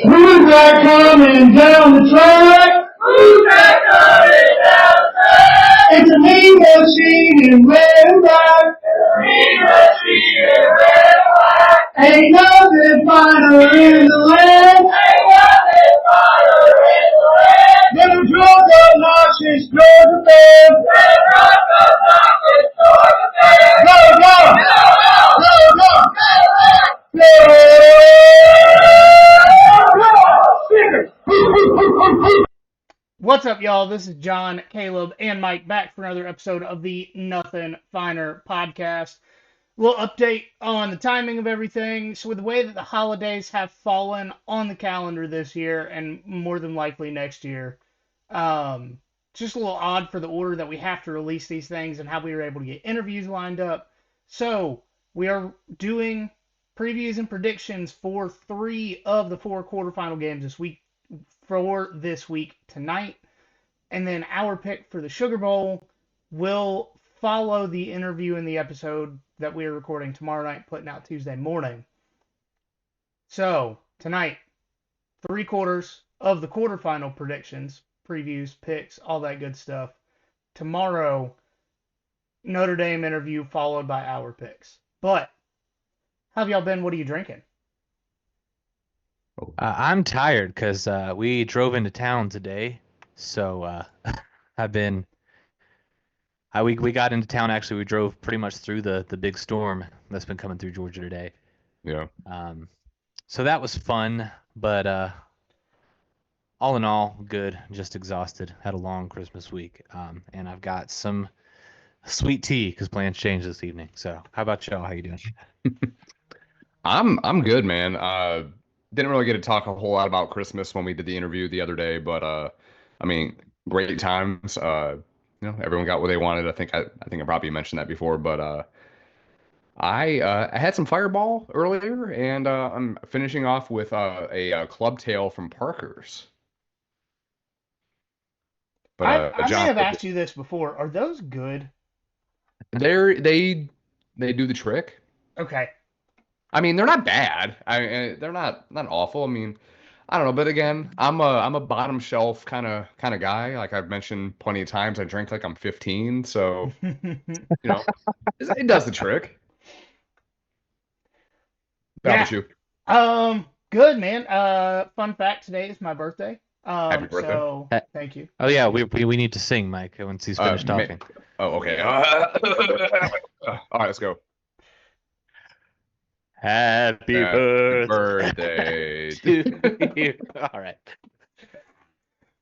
Who's that coming down the track? Who's that coming down the track? It's a mean machine in red and black. It's a mean machine in red and black. Ain't nothing finer in the land. Ain't nothing finer in the land. Them drunk obnoxious Georgia fans. Them drunk obnoxious Georgia fans. Go, go! Go, go! Go, go! What's up, y'all? This is John, Caleb, and Mike back for another episode of the Nothing Finer podcast. A little update on the timing of everything. So with the way that the holidays have fallen on the calendar this year and more than likely next year, just a little odd for the order that we have to release these things and how we were able to get interviews lined up. So we are doing previews and predictions for 3 of the 4 quarterfinal games this week tonight, and then our pick for the Sugar Bowl will follow the interview in the episode that we are recording tomorrow night, putting out Tuesday morning. So tonight, 3 quarters of the quarterfinal predictions, previews, picks, all that good stuff. Tomorrow, Notre Dame interview followed by our picks. But how have y'all been? What are you drinking? I'm tired because we drove into town today, so we got into town. Actually, we drove pretty much through the big storm that's been coming through Georgia today. Yeah. So that was fun, but all in all, good. Just exhausted. Had a long Christmas week, and I've got some sweet tea because plans changed this evening. So how about y'all? How you doing? I'm good, man. Didn't really get to talk a whole lot about Christmas when we did the interview the other day, but I mean, great times. Everyone got what they wanted. I think I probably mentioned that before, but I had some Fireball earlier, and I'm finishing off with a Club Tail from Parker's. But I may John, have asked you this before. Are those good? they do the trick. Okay. I mean, they're not bad. They're not awful. I mean, I don't know, but again, I'm a bottom shelf kind of guy. Like I've mentioned plenty of times, I drink like I'm 15, so it does the trick. How about you? Good, man. Fun fact, today is my birthday. Happy birthday. So thank you. Oh yeah, we need to sing, Mike, once he's finished talking. Oh, okay. All right, let's go. Happy birthday to you. All right.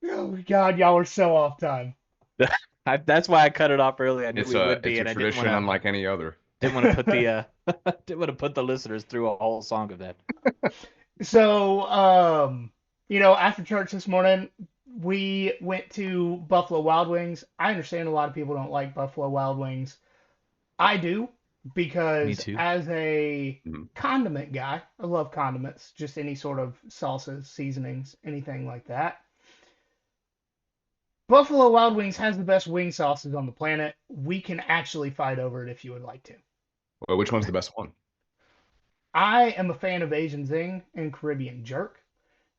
Oh God, y'all are so off time. That's why I cut it off early. I knew It's we would be, a and I tradition unlike any other. didn't want to put the didn't want to put the listeners through a whole song of that. So, after church this morning, we went to Buffalo Wild Wings. I understand a lot of people don't like Buffalo Wild Wings. I do, because as a condiment guy, I love condiments, just any sort of salsas, seasonings, anything like that. Buffalo Wild Wings has the best wing sauces on the planet. We can actually fight over it if you would like to. Well, which one's the best one? I am a fan of Asian Zing and Caribbean Jerk.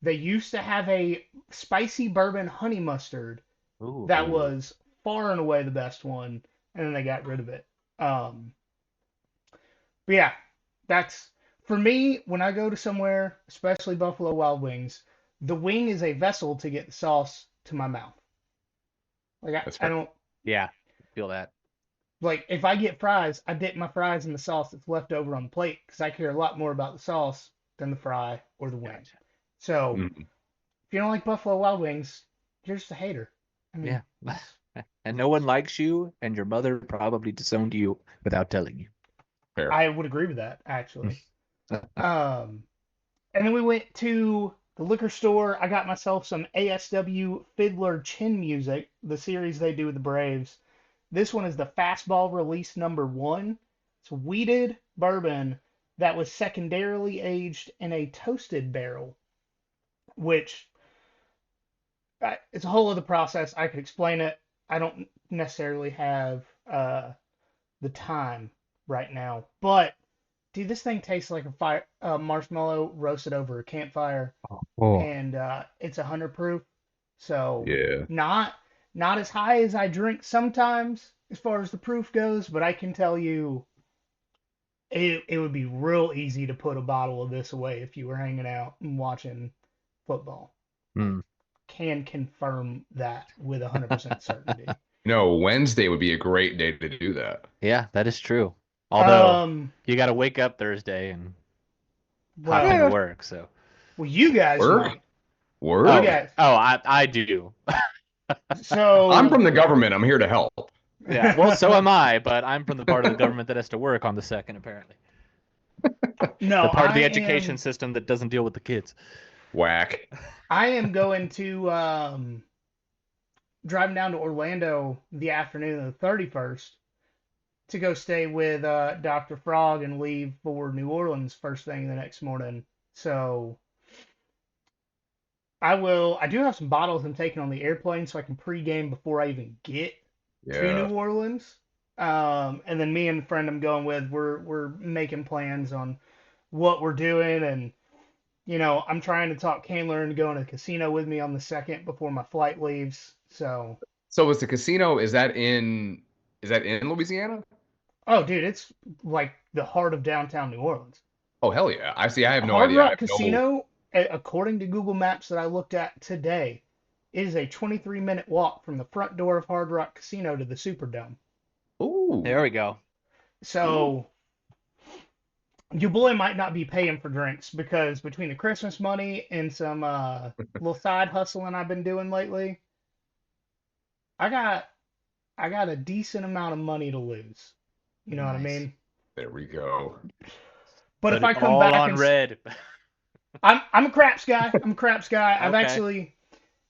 They used to have a spicy bourbon honey mustard that was far and away the best one, and then they got rid of it. But yeah, that's for me. When I go to somewhere, especially Buffalo Wild Wings, the wing is a vessel to get the sauce to my mouth. Like I don't. Yeah, feel that. Like if I get fries, I dip my fries in the sauce that's left over on the plate because I care a lot more about the sauce than the fry or the wing. Gotcha. So if you don't like Buffalo Wild Wings, you're just a hater. I mean, yeah. And no one likes you, and your mother probably disowned you without telling you. Fair. I would agree with that, actually. And then we went to the liquor store. I got myself some ASW Fiddler Chin Music, the series they do with the Braves. This one is the Fastball Release number 1. It's wheated bourbon that was secondarily aged in a toasted barrel, which it's a whole other process. I could explain it. I don't necessarily have the time right now, but Dude, this thing tastes like a marshmallow roasted over a campfire, Oh. and it's 100 proof. So Yeah. not not as high as I drink sometimes as far as the proof goes, but I can tell you it would be real easy to put a bottle of this away if you were hanging out and watching football. Hmm. Can confirm that with 100% certainty. No, Wednesday would be a great day to do that. Yeah, that is true. Although Um, you got to wake up Thursday and hop into well, Yeah. work. So. well, you guys Work? might. You Oh, Work? guys. oh, I do. I'm So from the government. I'm here to help. Yeah. Well, so am I, but I'm from the part of the government that has to work on the second, apparently. no, The part of I the education am. system that doesn't deal with the kids. Whack. I am going to driving down to Orlando the afternoon of the 31st to go stay with Dr. Frog and leave for New Orleans first thing the next morning. So I will. I do have some bottles I'm taking on the airplane, so I can pregame before I even get to Yeah. New Orleans. And then me and the friend I'm going with, we're making plans on what we're doing, and I'm trying to talk Candler into going to the casino with me on the second before my flight leaves. So, So is the casino, is that in Louisiana? oh, dude, it's like the heart of downtown New Orleans. Oh hell yeah. I have no Hard idea. I Rock have no Casino, according to Google Maps that I looked at today, is a 23-minute walk from the front door of Hard Rock Casino to the Superdome. Ooh. There we go. Ooh. So your boy might not be paying for drinks because between the Christmas money and some little side hustling I've been doing lately, I got I got a decent amount of money to lose. You know what I Nice. mean? There we go. But Put if I it come all back on and red. I'm a craps guy. I'm a craps guy. I've Okay. actually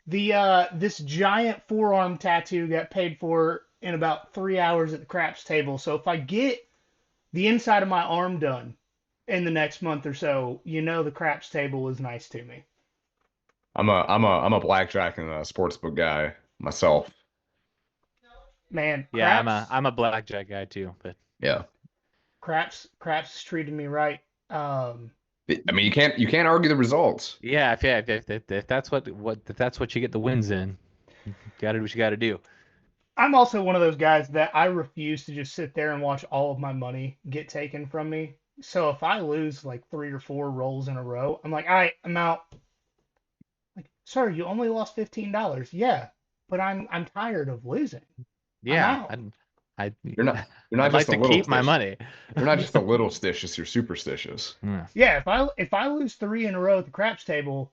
this giant forearm tattoo got paid for in about 3 hours at the craps table. So if I get the inside of my arm done in the next month or so, the craps table is nice to me. I'm a blackjack and a sportsbook guy myself. Man, Yeah, craps I'm a blackjack guy too, but Yeah. craps treated me right. I mean, you can't argue the results. yeah, if that's what you get the wins in, you gotta do what you gotta do. I'm also one of those guys that I refuse to just sit there and watch all of my money get taken from me. So if I lose like 3 or 4 rolls in a row, I'm like, all right, I'm out. Like, sir, you only lost $15. Yeah, but I'm tired of losing. I'm Yeah, out. I You're not you're not I'd like just a to little keep my stitious. money. You're not just a little stitious, you're superstitious. Yeah. Yeah, if I lose 3 in a row at the craps table,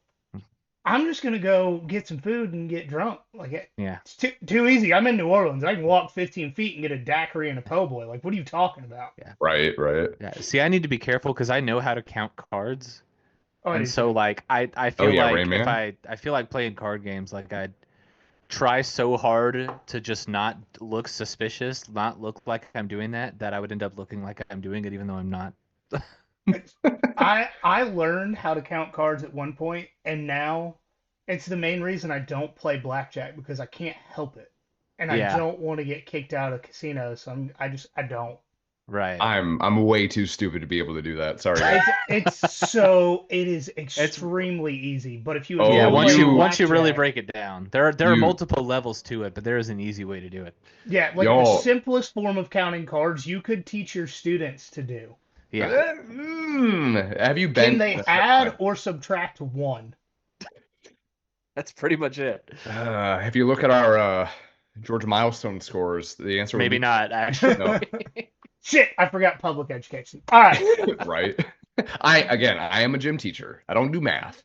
I'm just gonna go get some food and get drunk. Like Yeah. it's too easy. I'm in New Orleans. I can walk 15 feet and get a daiquiri and a po' boy. Like, what are you talking about? Yeah. Right, right. Yeah. See, I need to be careful because I know how to count cards. Oh, I And do so too. like I Oh feel yeah, like Rain if Man. I feel like playing card games, like I'd try so hard to just not look suspicious, not look like I'm doing that I would end up looking like I'm doing it even though I'm not. I learned how to count cards at one point, and now it's the main reason I don't play blackjack because I can't help it, and I Yeah, don't want to get kicked out of casinos. So I don't. right. I'm way too stupid to be able to do that. Sorry, guys. It is It's extremely easy. But if you have yeah, Oh, never played once you really blackjack, break it down. There are you multiple levels to it, but there is an easy way to do it. yeah, like the y'all. simplest form of counting cards you could teach your students to do. Yeah. Have you Can been? they add or subtract one? That's pretty much it. If you look at our Georgia milestone scores, the answer would Maybe be not actually. no. Shit, I forgot public education. All right. Right. I am a gym teacher. I don't do math.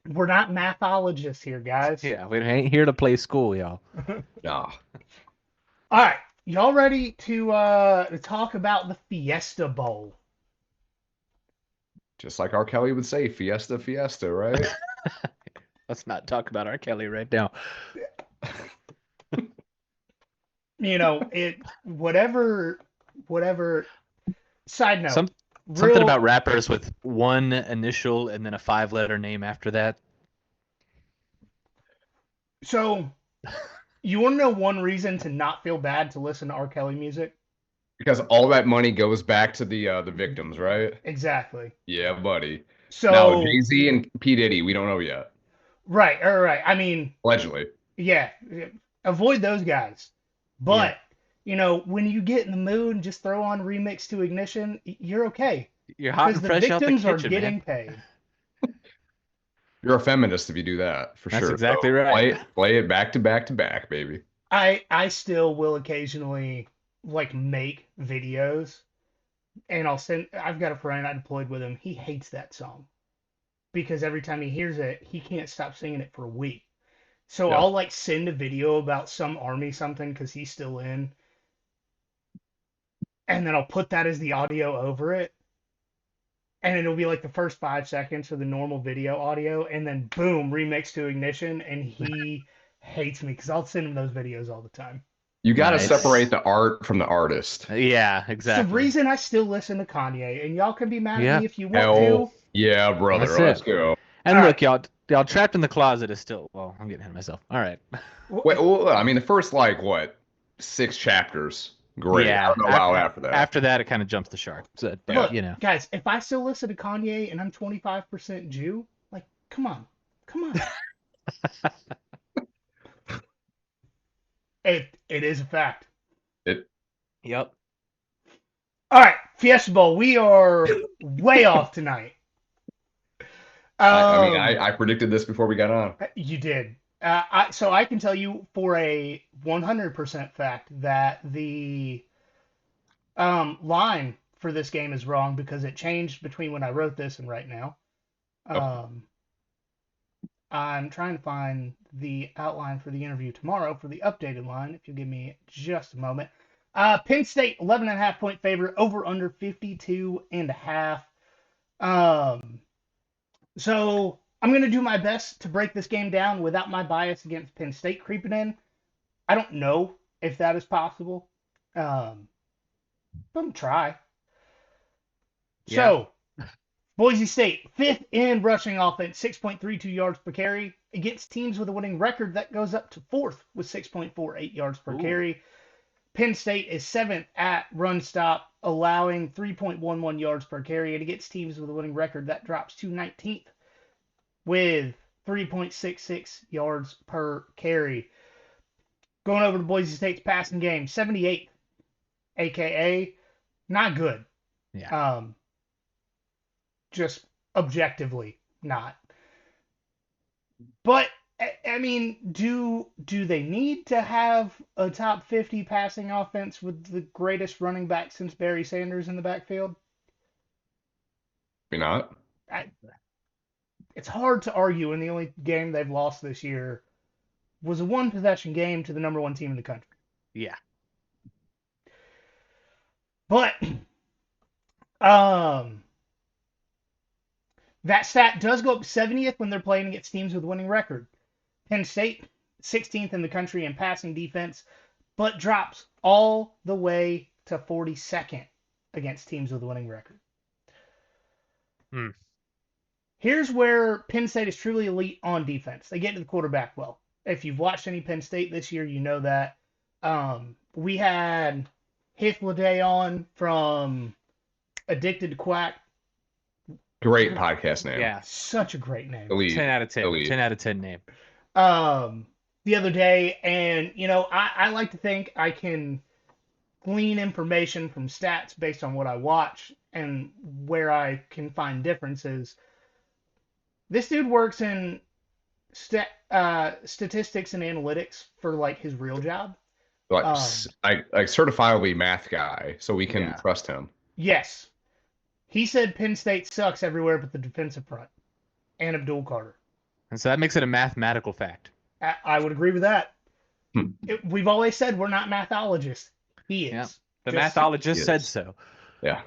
We're not mathologists here, guys. Yeah, we ain't here to play school, y'all. Nah. All right. Y'all ready to talk about the Fiesta Bowl? Just like R. Kelly would say, fiesta, fiesta, right? Let's not talk about R. Kelly right now. It whatever side note. Some Something Real about rappers with one initial and then a 5-letter name after that. so you want to know one reason to not feel bad to listen to R. Kelly music? Because all that money goes back to the victims, right? Exactly. Yeah, buddy. Now, So, Jay-Z and P. Diddy, we don't know yet. right, all right. I mean, Allegedly. yeah, avoid those guys. Yeah. But, you know, when you get in the mood and just throw on Remix to Ignition, you're okay. You're hot Because and the fresh out the victims are kitchen, man. getting paid. You're a feminist if you do that, for That's sure. exactly So right. play it back to back to back, baby. I still will occasionally like make videos and I've got a friend I deployed with him. He hates that song because every time he hears it, he can't stop singing it for a week. So Yeah. I'll like send a video about some army something because he's still in, and then I'll put that as the audio over it, and it'll be like the first 5 seconds of the normal video audio, and then boom, remix to Ignition, and he hates me because I'll send him those videos all the time. You got to Nice. separate the art from the artist. Yeah, It's the exactly. reason I still listen to Kanye, and y'all can be mad at Yeah. me if you want Hell to. yeah, brother. That's Let's it. go. And All look, y'all trapped in the closet is still. Well, I'm getting ahead of myself. All right. Wait, well, I mean, the first, like, what, 6 chapters? Great. I Yeah. don't know about after that. After that, it kind of jumps the shark. So, but, Look, you know. guys, if I still listen to Kanye and I'm 25% Jew, like, come on. It is a fact. Yep. All right, Fiesta Bowl. We are way off tonight. I mean, I predicted this before we got on. You did. So I can tell you for a 100% fact that the line for this game is wrong because it changed between when I wrote this and right now. I'm trying to find the outline for the interview tomorrow for the updated line. If you'll give me just a moment. Penn State 11.5 point favorite, over under 52.5. So I'm going to do my best to break this game down without my bias against Penn State creeping in. I don't know if that is possible. But I'm try. Yeah. So, Boise State, fifth in rushing offense, 6.32 yards per carry. Against teams with a winning record, that goes up to fourth with 6.48 yards per carry. Penn State is seventh at run stop, allowing 3.11 yards per carry. And against teams with a winning record, that drops to 19th with 3.66 yards per carry. Going over to Boise State's passing game, 78th, a.k.a. not good. Yeah. Just objectively not. But I mean, do they need to have a top 50 passing offense with the greatest running back since Barry Sanders in the backfield? Maybe not. It's hard to argue, and the only game they've lost this year was a one possession game to the number one team in the country. Yeah. But that stat does go up 70th when they're playing against teams with a winning record. Penn State, 16th in the country in passing defense, but drops all the way to 42nd against teams with a winning record. Here's where Penn State is truly elite on defense. They get to the quarterback well. If you've watched any Penn State this year, you know that. We had Hifliday on from Addicted to Quack. Great podcast name. Yeah. Such a great name. Elite. 10 out of 10. Elite. 10 out of 10 name. The other day, and you know, I like to think I can glean information from stats based on what I watch and where I can find differences. This dude works in statistics and analytics for like his real job. Like certifiably math guy, so we can trust him. Yes. He said Penn State sucks everywhere but the defensive front and Abdul Carter. And so that makes it a mathematical fact. I would agree with that. We've always said we're not mathologists. He is. Yeah. The mathologist said so. Yeah.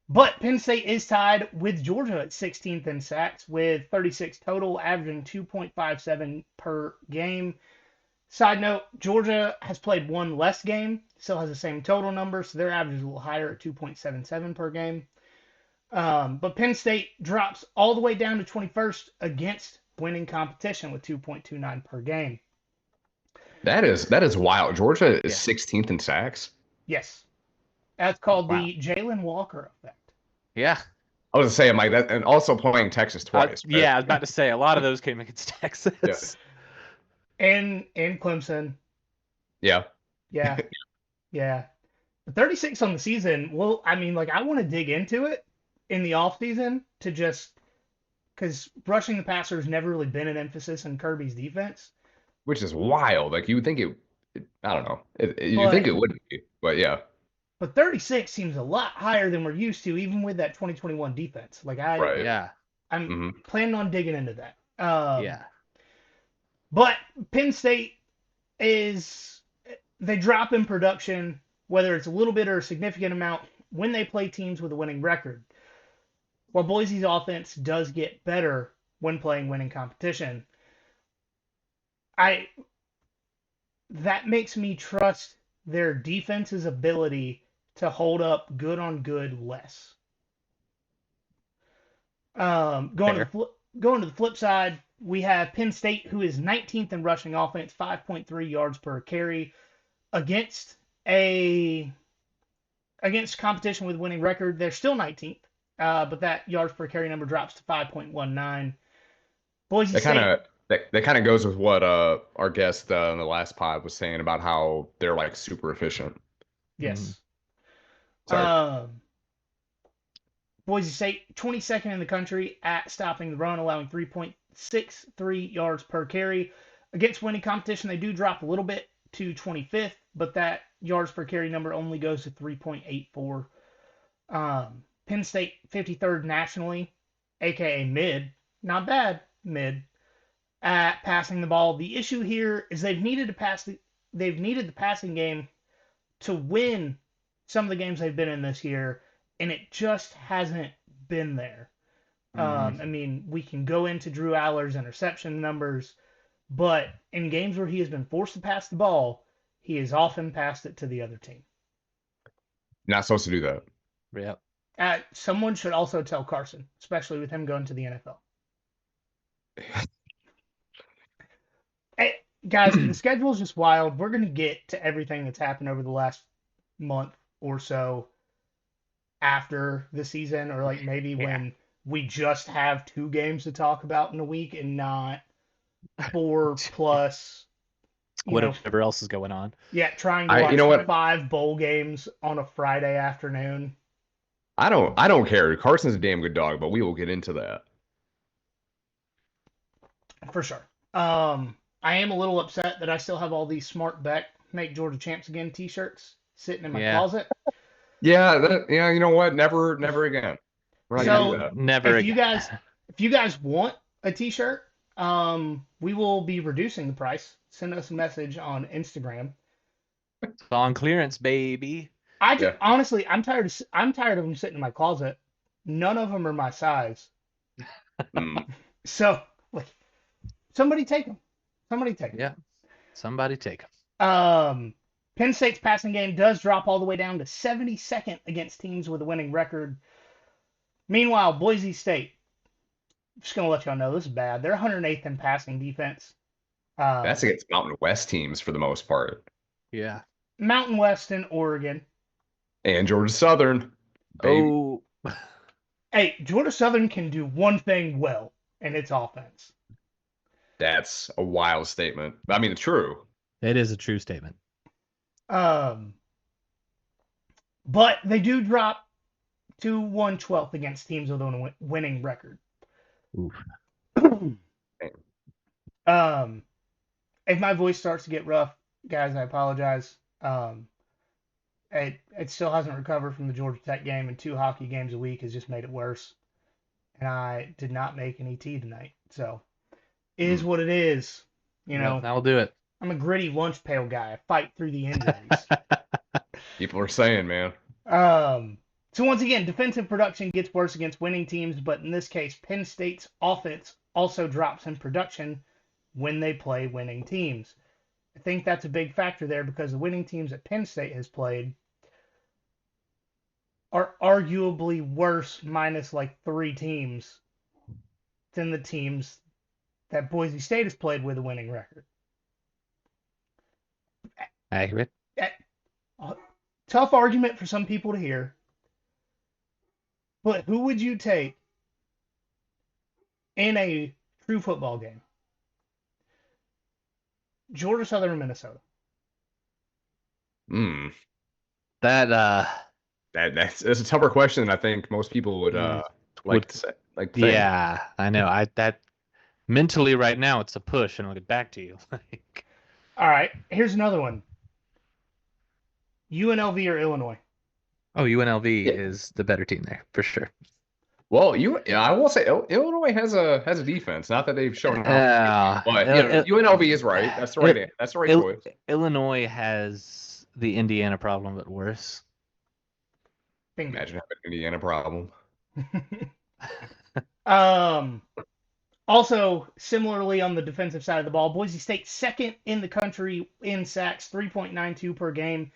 But Penn State is tied with Georgia at 16th in sacks with 36 total, averaging 2.57 per game. Side note, Georgia has played one less game, still has the same total number, so their average is a little higher at 2.77 per game. But Penn State drops all the way down to 21st against winning competition with 2.29 per game. That is wild. Georgia is Yeah. 16th in sacks. Yes. That's called Wow. the Jalen Walker effect. Yeah. I was saying like that, and also playing Texas twice, right? Yeah, I was about to say a lot of those came against Yeah. Texas. And Clemson. Yeah. Yeah. Yeah. The 36 on the season, well, I mean, like, I want to dig into it in the offseason to just because rushing the passer has never really been an emphasis in Kirby's defense. Which is wild. Like you would think I don't know. You think But it would be, but yeah, but 36 seems a lot higher than we're used to, even with that 2021 defense. Like right. Yeah. I'm Hmm. planning on digging into that. Yeah. But Penn State is they drop in production, whether it's a little bit or a significant amount, when they play teams with a winning record. While Boise's offense does get better when playing winning competition, I that makes me trust their defense's ability to hold up good on good less. Fair. Going to the flip side, we have Penn State, who is 19th in rushing offense, 5.3 yards per carry against a against competition with winning record. They're still 19th, but that yards per carry number drops to 5.19. Boise That kind State, of that kind of goes with what our guest in the last pod was saying about how they're like super efficient. Mhm. yes. Sorry. Um, Boise State, 22nd in the country at stopping the run, allowing 3.63 yards per carry. Against winning competition, they do drop a little bit to 25th, but that yards per carry number only goes to 3.84. Penn State, 53rd nationally, aka mid, not bad, mid, at passing the ball. The issue here is they've needed the passing game to win some of the games they've been in this year, and it just hasn't been there. Mhm. I mean, we can go into Drew Aller's interception numbers, but in games where he has been forced to pass the ball, he has often passed it to the other team. Not supposed to do that. Yeah. Someone should also tell Carson, especially with him going to the NFL. Hey, guys, the schedule is just wild. We're going to get to everything that's happened over the last month or so after the season, or like maybe Yeah. when we just have 2 games to talk about in a week and not 4 plus, Whatever else is going on. yeah, trying to You watch know what? 5 bowl games on a Friday afternoon. I don't care. Carson's a damn good dog, but we will get into that. For sure. I am a little upset that I still have all these Smart Beck Make Georgia Champs Again t-shirts sitting in my Yeah. closet. Yeah, you know what? Never again. We're not gonna do So that. Never if again. you guys want a t-shirt, we will be reducing the price. Send us a message on Instagram. It's on clearance, baby. Yeah. Honestly, I'm tired of them sitting in my closet. None of them are my size. Mm. So, like, somebody take them. Somebody take them. Yeah. Somebody take him. Penn State's passing game does drop all the way down to 72nd against teams with a winning record. Meanwhile, Boise State, just gonna let y'all know this is bad. They're 108th in passing defense. That's against Mountain West teams for the most part. Yeah. Mountain West and Oregon. And Georgia Southern. Baby. Oh. Hey, Georgia Southern can do one thing well, and it's offense. That's a wild statement. I mean, it's true. It is a true statement. But they do drop to 112th against teams with a winning record. Oof. If my voice starts to get rough, guys, I apologize. It still hasn't recovered from the Georgia Tech game, and 2 hockey games a week has just made it worse. And I did not make any tea tonight, so it is what it is. You know, That'll do it. I'm a gritty lunch pail guy. I fight through the injuries. People are saying, man. So once again, defensive production gets worse against winning teams, but in this case, Penn State's offense also drops in production when they play winning teams. I think that's a big factor there because the winning teams that Penn State has played are arguably worse, minus like 3 teams, than the teams that Boise State has played with a winning record. Accurate. Tough argument for some people to hear, but who would you take in a true football game? Georgia Southern or Minnesota? Hmm. That That's a tougher question than I think most people would Mm. like Would- to say, like to think. yeah, I know. That mentally right now it's a push, and I'll get back to you. All right, here's another one. UNLV or Illinois? Oh, UNLV Yeah. is the better team there for sure. Well, I will say Illinois has a defense. Not that they've shown out, but UNLV is right. That's the right. That's the right choice. Illinois has the Indiana problem, but worse. Bingo. Imagine having an Indiana problem. Also, similarly on the defensive side of the ball, Boise State second in the country in sacks, 3.92 per game,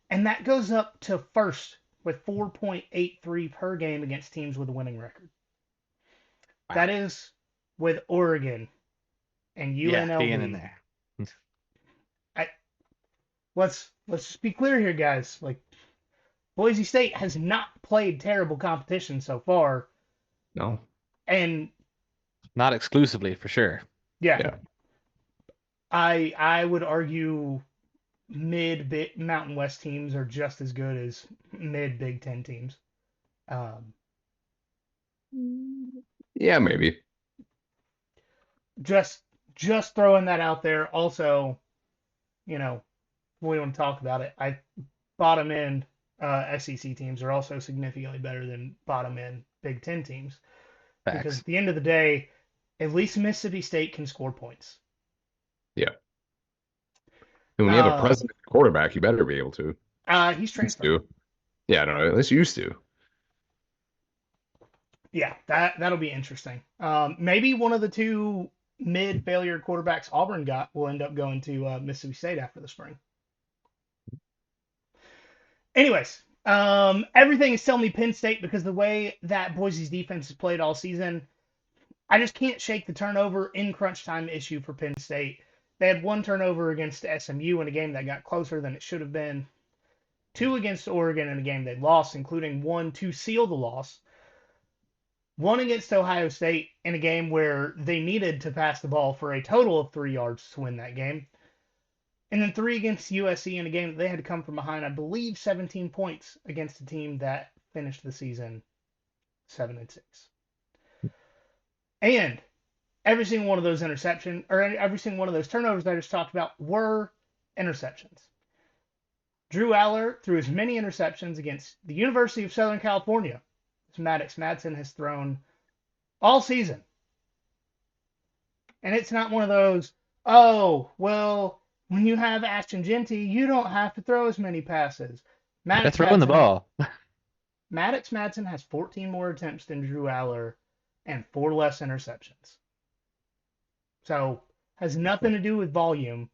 and that goes up to first with 4.83 per game against teams with a winning record. Wow. That is with Oregon and UNLV. Yeah, being in there. Let's just be clear here, guys. Like, Boise State has not played terrible competition so far. No. And not exclusively, for sure. Yeah. I would argue mid Mountain West teams are just as good as mid Big Ten teams. Yeah, maybe. Just throwing that out there. Also, we want to talk about it. Bottom end SEC teams are also significantly better than bottom end Big Ten teams. Facts. Because at the end of the day, at least Mississippi State can score points. Yeah. And when you have a president quarterback, you better be able to. He's transferred. Yeah, I don't know. At least used to. Yeah, that'll be interesting. Maybe one of the two mid-failure quarterbacks Auburn got will end up going to Mississippi State after the spring. Anyways, everything is telling me Penn State because the way that Boise's defense has played all season, I just can't shake the turnover in crunch time issue for Penn State. They had one turnover against SMU in a game that got closer than it should have been. 2 against Oregon in a game they lost, including 1 to seal the loss. 1 against Ohio State in a game where they needed to pass the ball for a total of 3 yards to win that game. And then 3 against USC in a game that they had to come from behind, I believe, 17 points against a team that finished the season 7-6. And every single one of those every single one of those turnovers I just talked about were interceptions. Drew Aller threw as many interceptions against the University of Southern California as Maddox Madsen has thrown all season. And it's not one of those, oh, well, when you have Ashton Genty, you don't have to throw as many passes. They're throwing the ball. Maddox Madsen has 14 more attempts than Drew Aller and 4 less interceptions. So, has nothing to do with volume,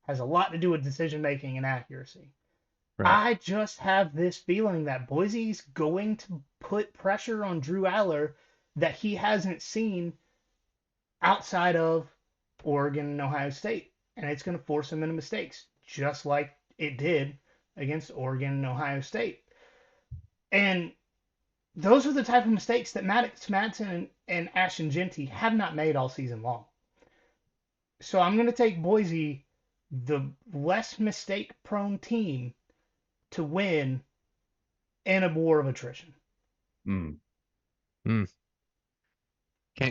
has a lot to do with decision making and accuracy. Right. I just have this feeling that Boise's going to put pressure on Drew Aller that he hasn't seen outside of Oregon and Ohio State. And it's going to force him into mistakes, just like it did against Oregon and Ohio State. And those are the type of mistakes that Maddox Madsen and Ashton Genty have not made all season long. So I'm going to take Boise, the less mistake-prone team, to win in a war of attrition. Can't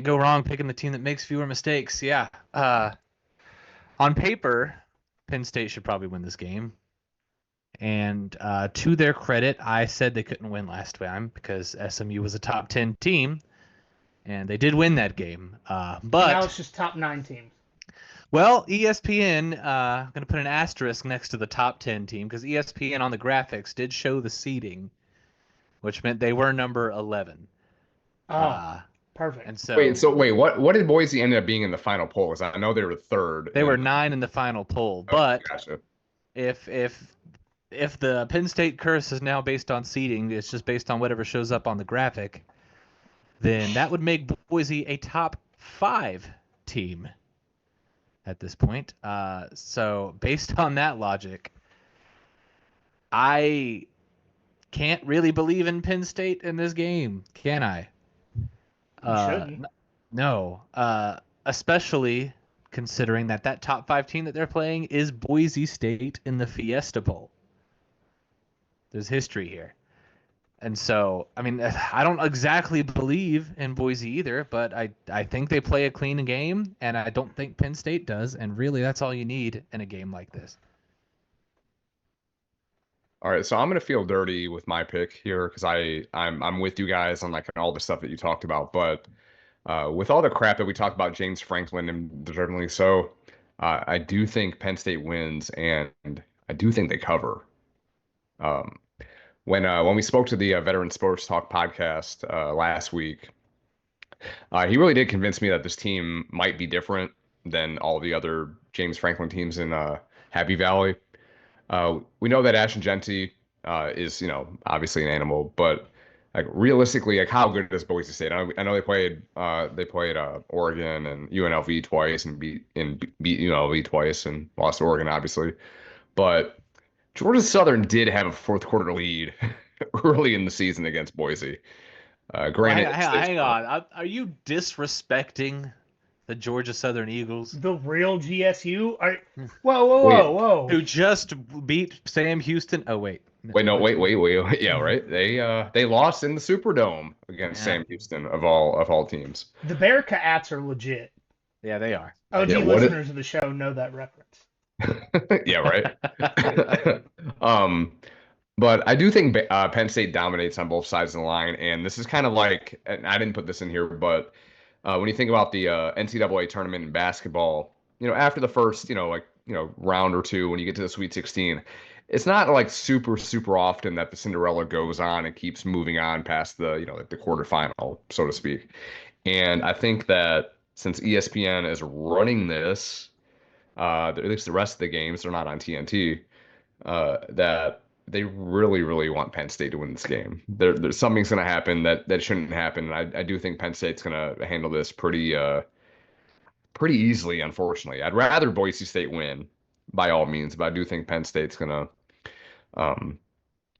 go wrong picking the team that makes fewer mistakes. Yeah. On paper, Penn State should probably win this game. And to their credit, I said they couldn't win last time because SMU was a top 10 team, and they did win that game. But now it's just top 9 teams. Well, ESPN, I'm going to put an asterisk next to the top 10 team because ESPN on the graphics did show the seeding, which meant they were number 11. Oh, perfect. And so wait, what did Boise end up being in the final poll? Because I know they were third. They were 9 in the final poll, but gotcha. if the Penn State curse is now based on seeding, it's just based on whatever shows up on the graphic, then that would make Boise a top 5 team. at this point. So based on that logic, I can't really believe in Penn State in this game, can I? You shouldn't. No. Especially considering that top 5 team that they're playing is Boise State in the Fiesta Bowl. There's history here. And so, I mean, I don't exactly believe in Boise either, but I think they play a clean game, and I don't think Penn State does, and really that's all you need in a game like this. All right, so I'm gonna feel dirty with my pick here because I'm with you guys on like all the stuff that you talked about, but with all the crap that we talked about James Franklin and deservingly so, I do think Penn State wins, and I do think they cover. Um, when we spoke to the Veteran Sports Talk podcast last week, he really did convince me that this team might be different than all the other James Franklin teams in Happy Valley. We know that Ashton Genty is, obviously an animal, but like realistically, like how good is Boise State? I know they played Oregon and UNLV twice and beat UNLV twice and lost to Oregon, obviously. But Georgia Southern did have a fourth quarter lead early in the season against Boise. Granted, hang on. Are you disrespecting the Georgia Southern Eagles? The real GSU? Whoa. Who just beat Sam Houston? Oh, wait. Wait. Yeah, right. They lost in the Superdome against Sam Houston of all teams. The Bearcats are legit. Yeah, they are. OG listeners of the show know that reference. Yeah, right. But I do think Penn State dominates on both sides of the line, and this is kind of like, and I didn't put this in here, but when you think about the NCAA tournament in basketball, after the first, round or two, when you get to the Sweet 16, it's not like super often that the Cinderella goes on and keeps moving on past the, like the quarterfinal, so to speak. And I think that since ESPN is running this, at least the rest of the games, they're not on TNT, that they really want Penn State to win this game. There's something's going to happen that shouldn't happen. And I do think Penn State's going to handle this pretty easily, unfortunately. I'd rather Boise State win by all means, but I do think Penn State's going to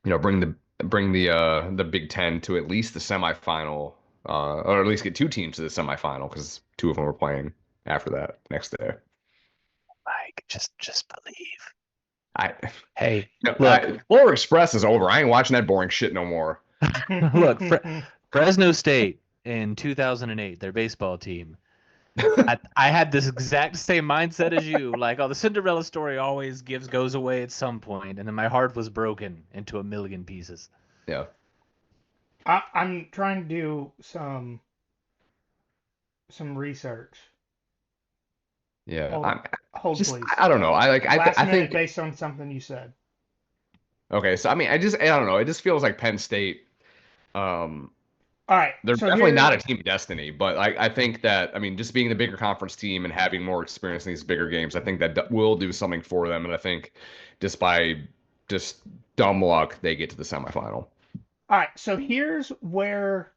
bring the Big Ten to at least the semifinal, or at least get 2 teams to the semifinal because 2 of them are playing after that next day. Mike, just believe. Look, Polar Express is over. I ain't watching that boring shit no more. Look, Fresno State in 2008, their baseball team. I had this exact same mindset as you. Like, the Cinderella story always goes away at some point, and then my heart was broken into a million pieces. Yeah. I'm trying to do some research. Yeah. Hold please. I don't know. I think based on something you said. Okay, so I mean, I don't know. It just feels like Penn State. All right. They're definitely not a team of destiny, but I think that, I mean, just being the bigger conference team and having more experience in these bigger games, I think that will do something for them. And I think just by dumb luck, they get to the semifinal. All right. So here's where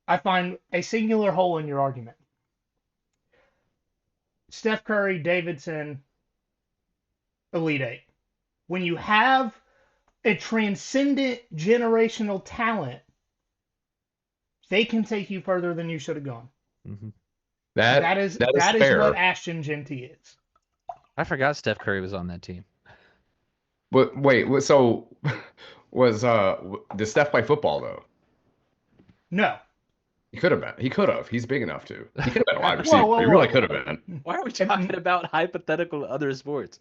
I find a singular hole in your argument. Steph Curry, Davidson, Elite Eight. When you have a transcendent generational talent, they can take you further than you should have gone. Mm-hmm. That is what Ashton Genty is. I forgot Steph Curry was on that team. But wait, so did Steph play football though? No. He could have been. He could have. He's big enough to. He could have been a wide receiver. He really could have been. Why are we talking about hypothetical other sports?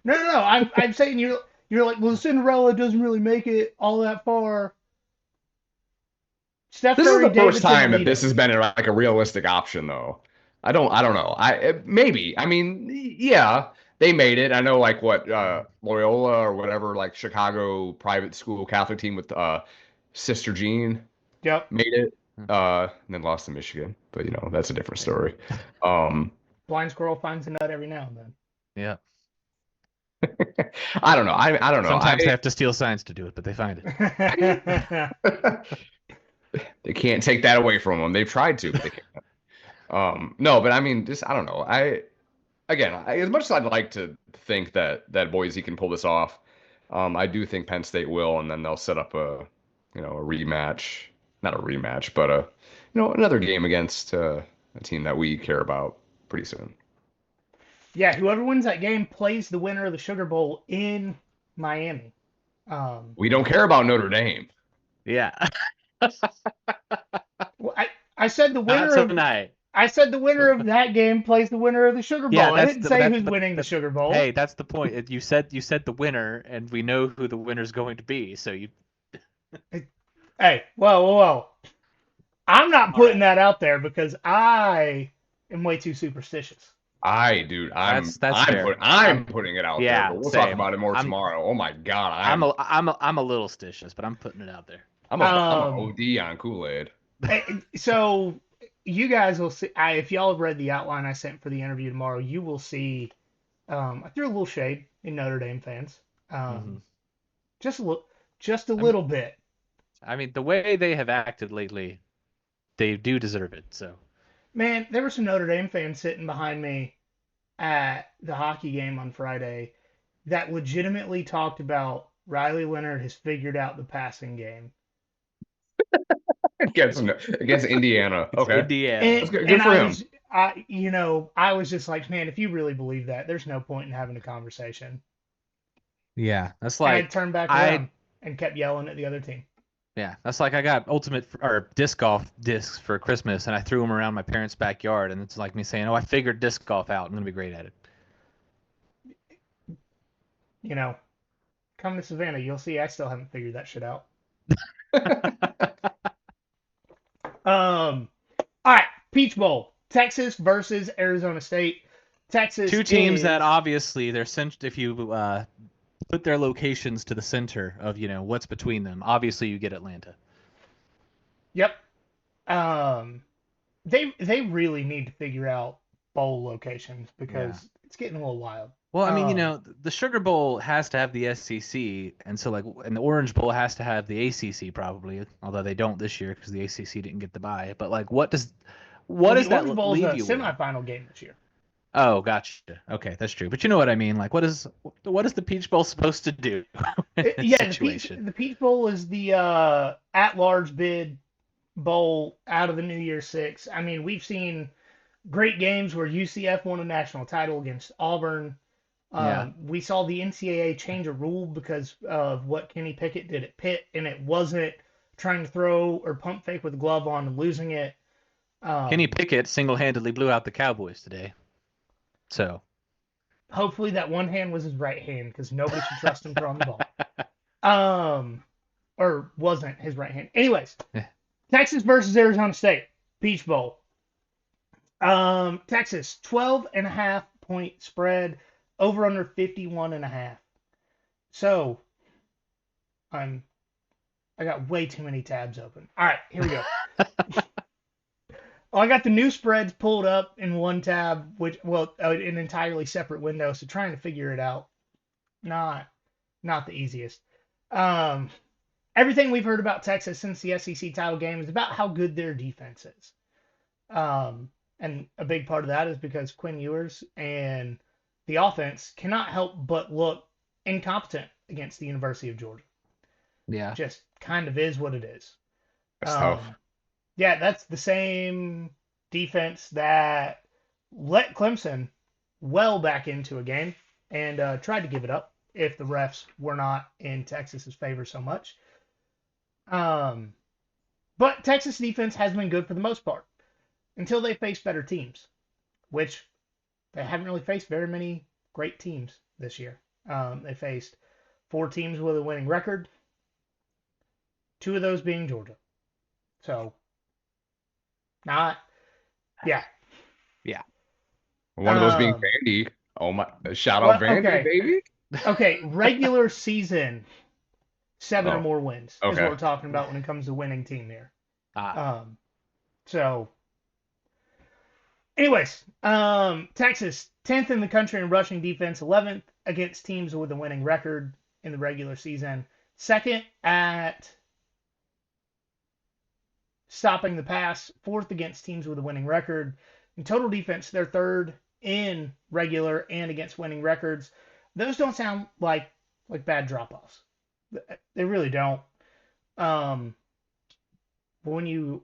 No. I'm saying you're like, well, Cinderella doesn't really make it all that far. Steph This Curry, is the first Davidson, time that this has been like a realistic option, though. I don't know. Maybe. I mean, yeah, they made it. I know, like what Loyola or whatever, like Chicago private school Catholic team with Sister Jean. Yep. Made it. And then lost to Michigan, but that's a different story. Blind squirrel finds a nut every now and then. Yeah. I don't know. I don't know. Sometimes they have to steal signs to do it, but they find it. They can't take that away from them. They've tried to, but they can't. No, but I mean, just I don't know. again, as much as I'd like to think that Boise can pull this off, I do think Penn State will, and then they'll set up a rematch, not a rematch, but another game against a team that we care about pretty soon. Yeah, whoever wins that game plays the winner of the Sugar Bowl in Miami. We don't care about Notre Dame. Yeah. Well, I said the Not winner of tonight. I said the winner of that game plays the winner of the Sugar Bowl. Yeah, I didn't say who's winning the Sugar Bowl. Hey, that's the point. You said the winner, and we know who the winner's going to be. So you. Hey, whoa. I'm not putting that out there because I am way too superstitious. Dude, That's fair. I'm putting it out Yeah, there, but we'll same. talk about it more tomorrow. Oh my God, I'm a little stitious, but I'm putting it out there. I'm a OD on Kool-Aid. So you guys will see. If y'all have read the outline I sent for the interview tomorrow, you will see. I threw a little shade in Notre Dame fans, just a little bit. I mean, the way they have acted lately, they do deserve it. So. Man, there were some Notre Dame fans sitting behind me at the hockey game on Friday that legitimately talked about Riley Leonard has figured out the passing game. against Indiana. Okay. Indiana. That's good for him. I was just like, man, if you really believe that, there's no point in having a conversation. Yeah, that's And I like turned back around and kept yelling at the other team. Yeah, that's like I got disc golf discs for Christmas, and I threw them around my parents' backyard, and it's like me saying, "Oh, I figured disc golf out. I'm gonna be great at it." Come to Savannah, you'll see I still haven't figured that shit out. All right, Peach Bowl, Texas versus Arizona State. Texas. Two teams that obviously they're if you put their locations to the center of what's between them. Obviously, you get Atlanta. Yep. They really need to figure out bowl locations because it's getting a little wild. Well, I mean, the Sugar Bowl has to have the SEC, and so and the Orange Bowl has to have the ACC probably, although they don't this year because the ACC didn't get the bye. But what does that leave you with? Semifinal game this year. Oh, gotcha. Okay, that's true. But you know what I mean? Like, what is the Peach Bowl supposed to do? The Peach Bowl is the at-large bid bowl out of the New Year's Six. I mean, we've seen great games where UCF won a national title against Auburn. We saw the NCAA change a rule because of what Kenny Pickett did at Pitt, and it wasn't trying to throw or pump fake with a glove on and losing it. Kenny Pickett single-handedly blew out the Cowboys today. So hopefully that one hand was his right hand because nobody should trust him throwing the ball. Or wasn't his right hand. Anyways, Texas versus Arizona State, Peach Bowl. Texas 12.5 point spread, over under 51.5. So I got way too many tabs open. All right, here we go. I got the new spreads pulled up in one tab, an entirely separate window. So trying to figure it out, not the easiest. Everything we've heard about Texas since the SEC title game is about how good their defense is. And a big part of that is because Quinn Ewers and the offense cannot help but look incompetent against the University of Georgia. Yeah. Just kind of is what it is. That's tough. Yeah, that's the same defense that let Clemson well back into a game and tried to give it up if the refs were not in Texas's favor so much. But Texas defense has been good for the most part until they face better teams, which they haven't really faced very many great teams this year. They faced 4 teams with a winning record, 2 of those being Georgia. So, yeah. One of those being Vandy. Oh my! Shout out Vandy, baby. Okay, regular season, 7 or more wins is what we're talking about when it comes to winning team here. So, anyways, Texas 10th in the country in rushing defense, 11th against teams with a winning record in the regular season, 2nd at stopping the pass, 4th against teams with a winning record. In total defense, they're 3rd in regular and against winning records, those don't sound like bad drop-offs. They really don't. But when you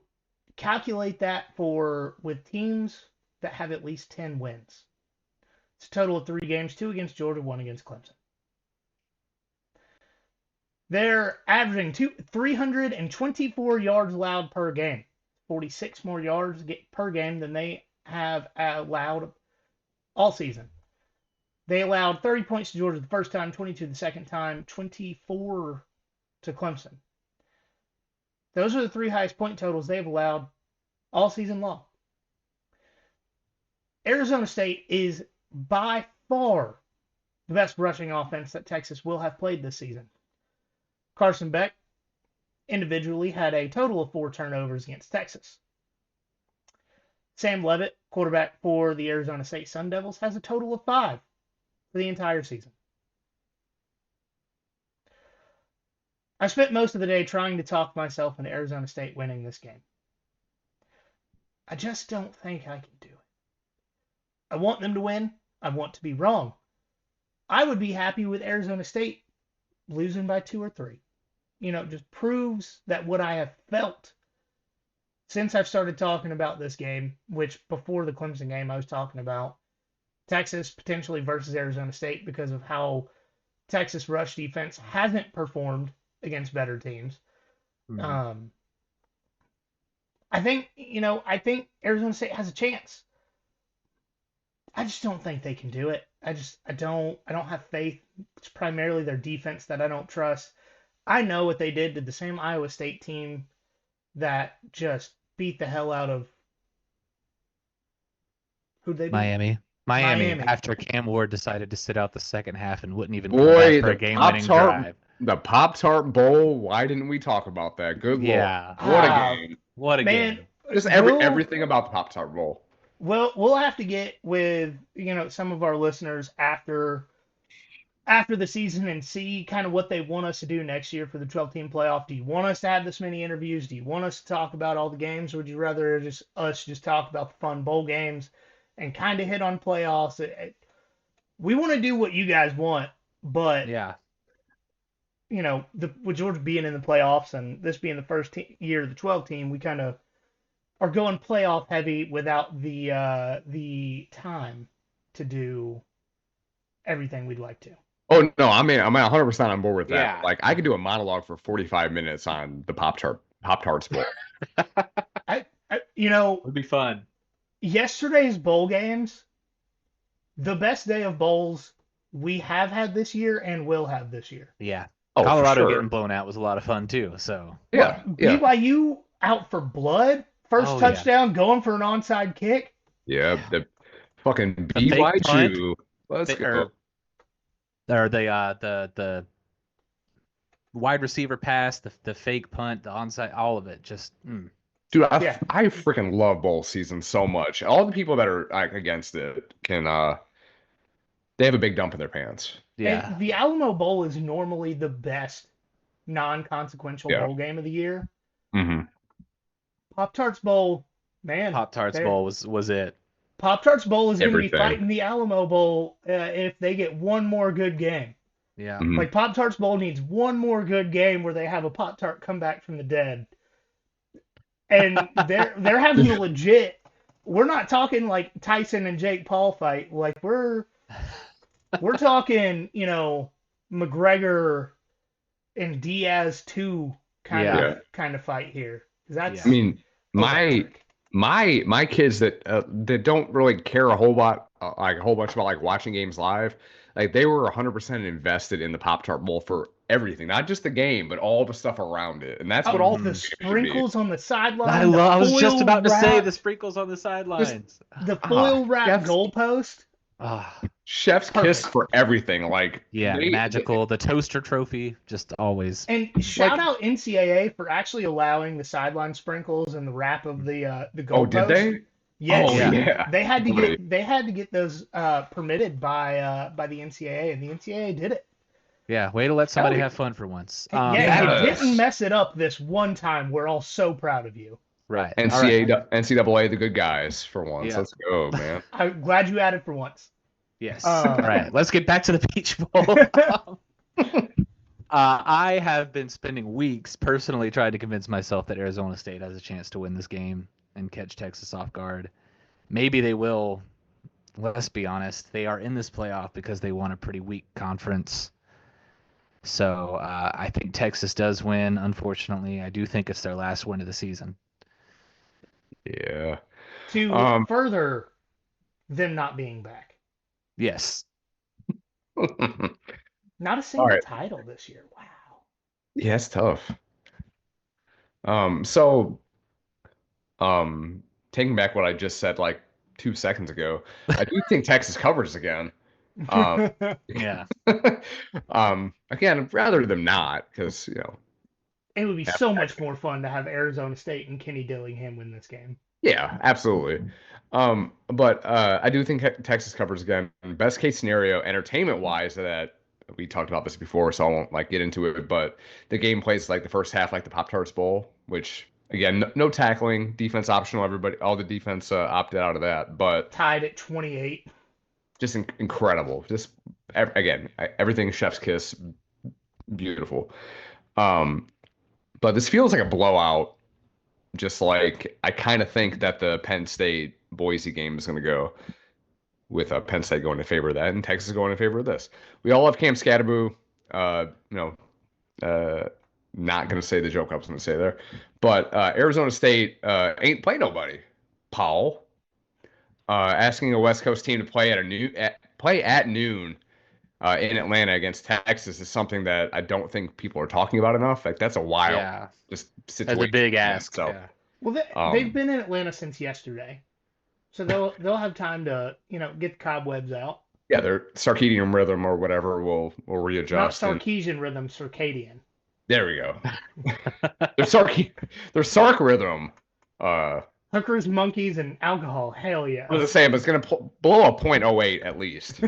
calculate that with teams that have at least 10 wins, it's a total of 3 games, 2 against Georgia, 1 against Clemson. They're averaging 324 yards allowed per game, 46 more yards per game than they have allowed all season. They allowed 30 points to Georgia the first time, 22 the second time, 24 to Clemson. Those are the 3 highest point totals they've allowed all season long. Arizona State is by far the best rushing offense that Texas will have played this season. Carson Beck individually had a total of 4 turnovers against Texas. Sam Leavitt, quarterback for the Arizona State Sun Devils, has a total of 5 for the entire season. I spent most of the day trying to talk myself into Arizona State winning this game. I just don't think I can do it. I want them to win. I want to be wrong. I would be happy with Arizona State losing by 2 or 3. Just proves that what I have felt since I've started talking about this game, which before the Clemson game I was talking about Texas potentially versus Arizona State because of how Texas rush defense hasn't performed against better teams. Mm-hmm. I think Arizona State has a chance. I just don't think they can do it. I don't have faith. It's primarily their defense that I don't trust. I know what they did to the same Iowa State team that just beat the hell out of who'd they beat? Miami. After Cam Ward decided to sit out the second half and wouldn't even come back for a game-winning drive. The Pop-Tart Bowl. Why didn't we talk about that? Good Lord. What a game. What a game. Just everything about the Pop-Tart Bowl. Well, we'll have to get with some of our listeners after the season and see kind of what they want us to do next year for the 12-team playoff. Do you want us to have this many interviews? Do you want us to talk about all the games? Or would you rather just talk about the fun bowl games and kind of hit on playoffs? We want to do what you guys want, but yeah, with Georgia being in the playoffs and this being the first year of the 12-team, we kind of are going playoff heavy without the time to do everything we'd like to. Oh no, I'm 100% on board with that. Yeah. Like I could do a monologue for 45 minutes on the Pop-Tarts Bowl. It would be fun. Yesterday's bowl games, the best day of bowls we have had this year and will have this year. Yeah. Oh, Colorado sure. getting blown out was a lot of fun too. So yeah. BYU out for blood. First touchdown, going for an onside kick. Yeah, the fucking BYU. Let's go. Or the wide receiver pass, the fake punt, the onside, all of it. Just Dude, I freaking love bowl season so much. All the people that are against it can they have a big dump in their pants. Yeah. And the Alamo Bowl is normally the best non-consequential bowl game of the year. Mm-hmm. Pop-Tarts Bowl, man. Pop-Tarts Bowl was it. Pop-Tarts Bowl is going to be fighting the Alamo Bowl if they get one more good game. Yeah. Mm-hmm. Like Pop-Tarts Bowl needs one more good game where they have a Pop-Tart come back from the dead. And they're having a legit. We're not talking like Tyson and Jake Paul fight. Like we're talking, McGregor and Diaz 2 kind of fight here. That's my kids that don't really care a whole bunch about like watching games live. Like they were 100% invested in the Pop-Tart Bowl for everything, not just the game, but all the stuff around it. And that's what all the sprinkles on the sideline. I was just about to say the sprinkles on the sidelines. The foil wrap goalpost. Chef's kiss for everything. Like magical. The toaster trophy, just always. And shout out NCAA for actually allowing the sideline sprinkles and the wrap of the goalpost. Oh, did they? Yes. Oh, yeah. They had to get those permitted by the NCAA, and the NCAA did it. Yeah, way to let somebody have fun for once. You didn't mess it up this one time. We're all so proud of you. Right. All right. NCAA, the good guys for once. Yeah. Let's go, man. I'm glad you added for once. Yes. All right. Let's get back to the Peach Bowl. I have been spending weeks personally trying to convince myself that Arizona State has a chance to win this game and catch Texas off guard. Maybe they will. Let's be honest. They are in this playoff because they won a pretty weak conference. So I think Texas does win. Unfortunately, I do think it's their last win of the season. Yeah. To further them not being back. Yes. Not a single right. title this year. Wow. Yeah, it's tough. So taking back what I just said like 2 seconds ago, I do think Texas covers again. Yeah. Again, rather than not, because It would be so much more fun to have Arizona State and Kenny Dillingham win this game. yeah, absolutely. But I do think Texas covers again. Best case scenario, entertainment wise, that we talked about this before, so I won't like get into it. But the game plays like the first half, like the Pop Tarts Bowl, which again, no tackling, defense optional. Everybody, all the defense opted out of that, but Tied at 28. just incredible. Just again, everything chef's kiss, beautiful. But this feels like a blowout. Just like I kind of think that the Penn State Boise game is going to go with Penn State going in favor of that and Texas going in favor of this. We all love Cam Scatterboo. Not going to say the joke I was going to say there, but Arizona State ain't play nobody. Paul asking a West Coast team to play at noon in Atlanta against Texas is something that I don't think people are talking about enough. Like that's a wild just situation. That's a big ask. So, yeah. Well, they've been in Atlanta since yesterday, so they'll have time to get the cobwebs out. Yeah, their circadian rhythm or whatever will readjust. Not Sarkeesian rhythm, circadian. There we go. their Sark rhythm. Hookers, monkeys, and alcohol. Hell yeah. I was just saying, but it's gonna blow a .08 at least.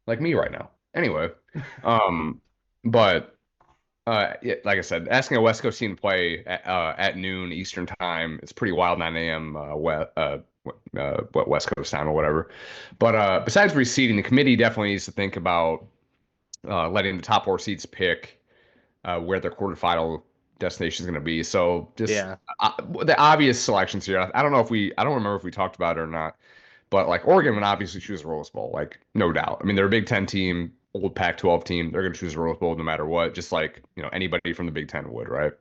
Like me right now. Anyway, but yeah, like I said, asking a West Coast team to play at noon Eastern time, it's pretty wild. 9 a.m. West Coast time or whatever. But besides reseeding, the committee definitely needs to think about letting the top 4 seeds pick where their quarterfinal destination is going to be. So just the obvious selections here. I don't remember if we talked about it or not. But like Oregon would obviously choose a Rose Bowl, like no doubt. I mean, they're a Big Ten team, old Pac-12 team. They're going to choose a Rose Bowl no matter what, just like anybody from the Big Ten would, right?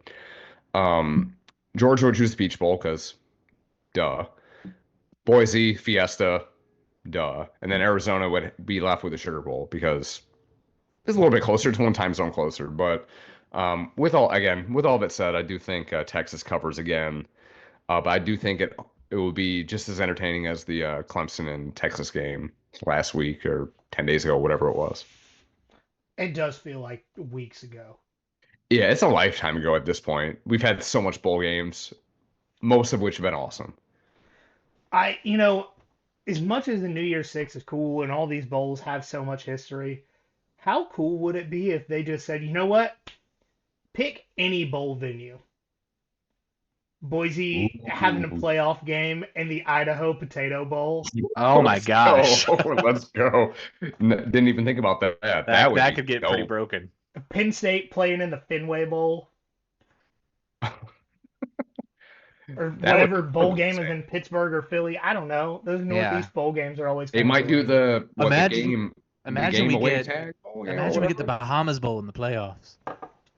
Georgia would choose the Peach Bowl because, duh. Boise, Fiesta, duh. And then Arizona would be left with the Sugar Bowl because it's a little bit closer. It's one time zone closer. But with all that said, I do think Texas covers again. But I do think it will be just as entertaining as the Clemson and Texas game last week or 10 days ago, whatever it was. It does feel like weeks ago. Yeah, it's a lifetime ago at this point. We've had so much bowl games, most of which have been awesome. As much as the New Year's Six is cool and all these bowls have so much history, how cool would it be if they just said, you know what? Pick any bowl venue. Boise having a playoff game in the Idaho Potato Bowl. Oh my gosh. Let's go. Didn't even think about that. That could get pretty broken. Penn State playing in the Fenway Bowl. Or whatever bowl game is in Pittsburgh or Philly. I don't know. Those Northeast bowl games are always. They might do the imagine we get the the Bahamas Bowl in the playoffs.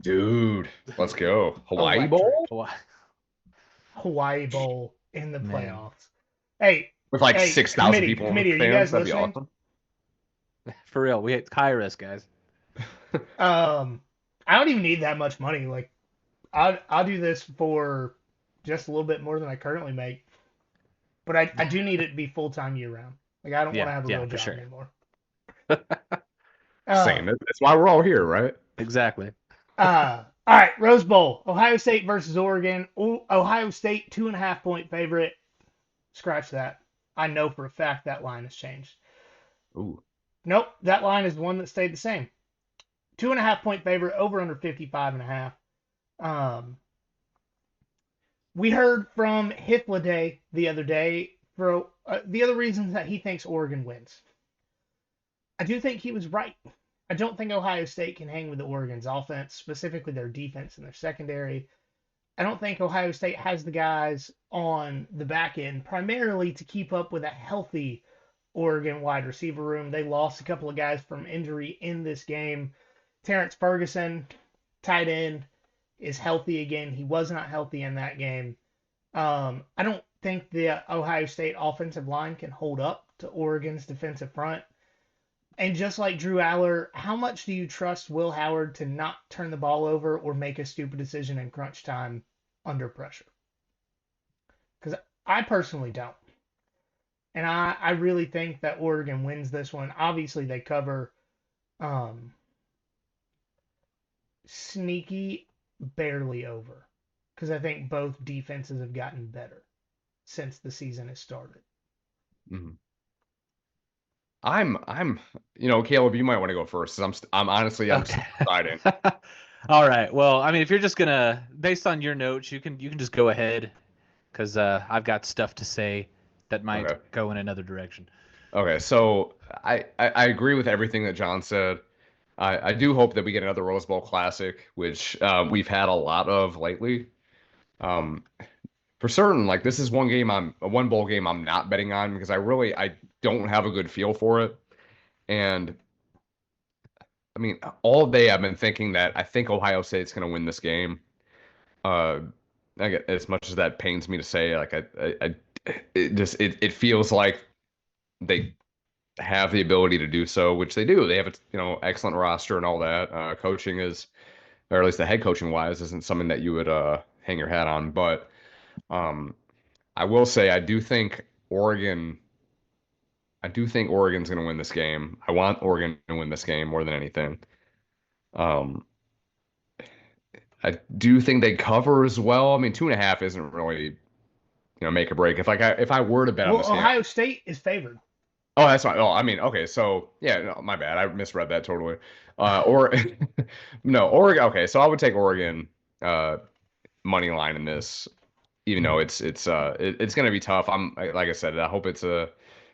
Dude, let's go. Hawaii Bowl? Hawaii Bowl in the playoffs. Hey, with like 6,000 people. Committee, are you guys listening? Awesome. For real, we hit high risk, guys. I don't even need that much money. Like, I'll do this for just a little bit more than I currently make, but I do need it to be full time year round. Like, I don't want to have a real job anymore. Same. That's why we're all here, right? Exactly. All right, Rose Bowl, Ohio State versus Oregon. Ohio State 2.5-point favorite. Scratch that. I know for a fact that line has changed. Ooh. Nope, that line is the one that stayed the same. 2.5-point favorite, over under 55.5. We heard from Hifliday the other day for the other reasons that he thinks Oregon wins. I do think he was right. I don't think Ohio State can hang with Oregon's offense, specifically their defense and their secondary. I don't think Ohio State has the guys on the back end primarily to keep up with a healthy Oregon wide receiver room. They lost a couple of guys from injury in this game. Terrence Ferguson, tight end, is healthy again. He was not healthy in that game. I don't think the Ohio State offensive line can hold up to Oregon's defensive front. And just like Drew Aller, how much do you trust Will Howard to not turn the ball over or make a stupid decision in crunch time under pressure? Because I personally don't. And I really think that Oregon wins this one. Obviously, they cover sneaky, barely over. Because I think both defenses have gotten better since the season has started. Mm-hmm. Caleb, you might want to go first. I'm honestly, I'm Okay. excited. All right. Well, I mean, if you're just gonna, based on your notes, you can just go ahead, because I've got stuff to say that might go in another direction. Okay, so I agree with everything that John said. I do hope that we get another Rose Bowl Classic, which we've had a lot of lately. For certain, like this is one bowl game I'm not betting on because I don't have a good feel for it. And I mean, all day I've been thinking that I think Ohio State's going to win this game. Uh, as much as that pains me to say, like it feels like they have the ability to do so, which they do. They have a excellent roster and all that. Coaching is, or at least the head coaching wise, isn't something that you would hang your hat on. But I will say I do think Oregon's going to win this game. I want Oregon to win this game more than anything. I do think they cover as well. I mean, 2.5 isn't really, make or break. If I were to bet on this game, Ohio State is favored. Oh, that's fine. Oh, I mean, okay, so yeah, no, my bad. I misread that totally. Or no, Oregon. Okay, so I would take Oregon money line in this, even though it's going to be tough. Like I said, I hope it's a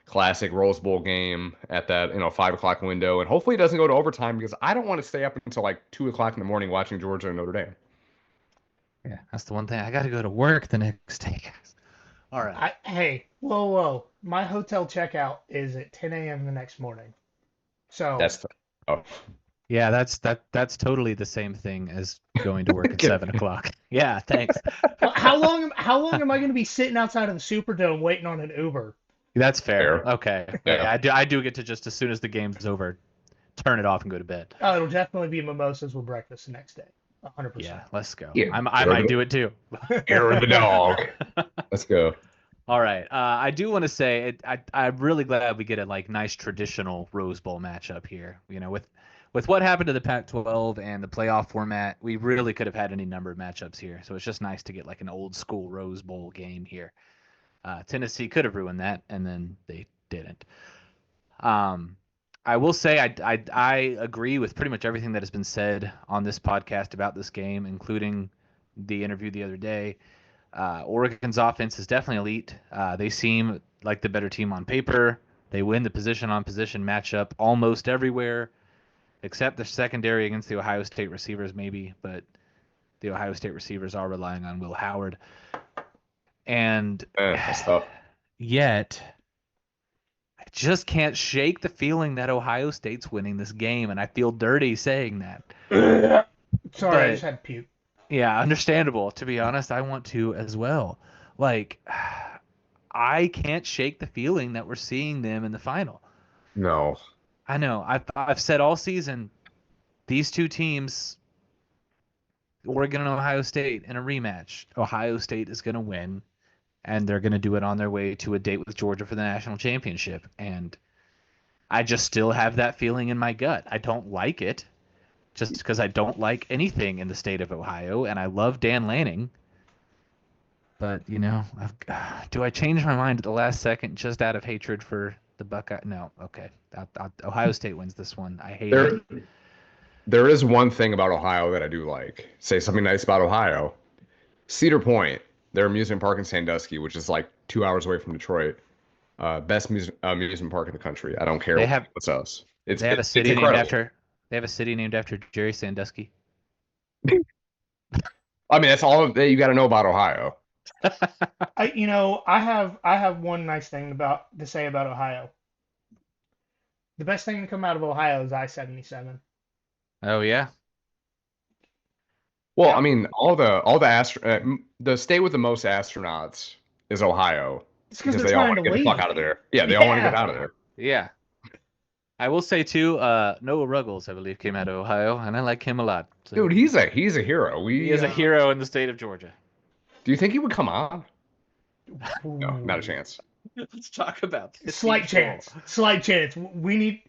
classic Rose Bowl game at that 5 o'clock window, and hopefully it doesn't go to overtime because I don't want to stay up until like 2 o'clock in the morning watching Georgia and Notre Dame. Yeah, that's the one thing. I got to go to work the next day, guys. All right. Hey, whoa. My hotel checkout is at 10 a.m. the next morning. So Yeah, that's totally the same thing as going to work at 7 o'clock. Yeah, thanks. Well, how long am I going to be sitting outside of the Superdome waiting on an Uber? That's fair. Okay. Yeah. I do get to just as soon as the game's over, turn it off and go to bed. Oh, it'll definitely be mimosas with breakfast the next day. 100%. Yeah, let's go. Yeah, I might do it too. Aaron the dog. Let's go. All right. I do want to say I'm really glad we get a nice traditional Rose Bowl matchup here. With what happened to the Pac-12 and the playoff format, we really could have had any number of matchups here. So it's just nice to get an old school Rose Bowl game here. Tennessee could have ruined that, and then they didn't. I will say I agree with pretty much everything that has been said on this podcast about this game, including the interview the other day. Oregon's offense is definitely elite. They seem like the better team on paper. They win the position-on-position matchup almost everywhere, except the secondary against the Ohio State receivers maybe, but the Ohio State receivers are relying on Will Howard. And that's tough. Yet, I just can't shake the feeling that Ohio State's winning this game, and I feel dirty saying that. Sorry, I just had to puke. Yeah, understandable. To be honest, I want to as well. I can't shake the feeling that we're seeing them in the final. No. I know. I've said all season, these two teams, Oregon and Ohio State, in a rematch, Ohio State is going to win, and they're going to do it on their way to a date with Georgia for the national championship. And I just still have that feeling in my gut. I don't like it, just because I don't like anything in the state of Ohio, and I love Dan Lanning. But, do I change my mind at the last second just out of hatred for the Buckeye? No. Okay. Ohio State wins this one. I hate it. There is one thing about Ohio that I do like. Say something nice about Ohio. Cedar Point. their amusement park in Sandusky, which is like 2 hours away from Detroit. Best amusement park in the country. I don't care They have what's else. It's they have a it, it's city named incredible. after they have a city named after Jerry Sandusky. I mean, that's all that you got to know about Ohio. I have one nice thing to say about Ohio. The best thing to come out of Ohio is I-77. Oh yeah. Well, I Yep. mean, the state with the most astronauts is Ohio It's because because they're they all trying want to to get the fuck leave. out of there. Yeah, they all want to get Yeah. out of there. Yeah. I will say too, Noah Ruggles, I believe, came out of Ohio, and I like him a lot. So Dude, he's a hero. he is a hero in the state of Georgia. Do you think he would come on? No, not a Ooh. chance. Let's talk about this. Slight chance. Slight chance. We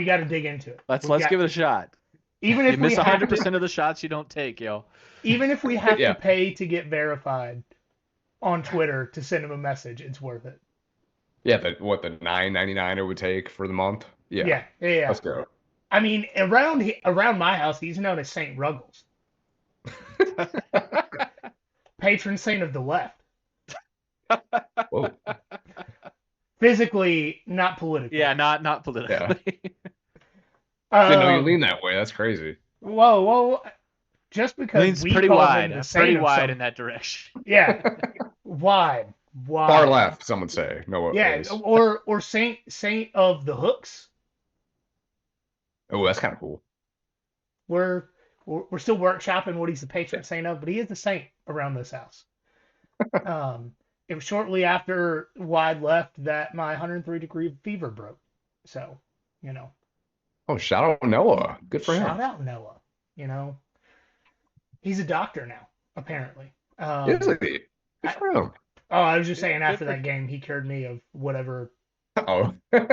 got to dig into it. Let's We got give it a to. shot. Even You if we miss have 100% to, of the shots you don't take, yo. even if we have to Yeah. pay to get verified on Twitter to send him a message, it's worth it. Yeah, the $9.99 it would take for the month. Yeah, Yeah. let's go. I mean, around my house, he's known as Saint Ruggles, patron saint of the left. Whoa. Physically, not politically. Yeah, not politically. Didn't know you lean that way. That's crazy. Whoa. Just because Leans we pretty call wide. him the Pretty saint of wide some, in that direction. yeah, wide. Far left, some would say. No Yeah, ways. or saint of the hooks. Oh, that's kind of cool. We're still workshopping what he's the patron saint of, but he is the saint around this house. It was shortly after Wide left that my 103-degree fever broke. So, Oh, shout out Noah. Good for shout him. out Noah. He's a doctor now, apparently. Is he? Good for him. Oh, I was just saying Good after for- that game, he cured me of whatever. Oh. All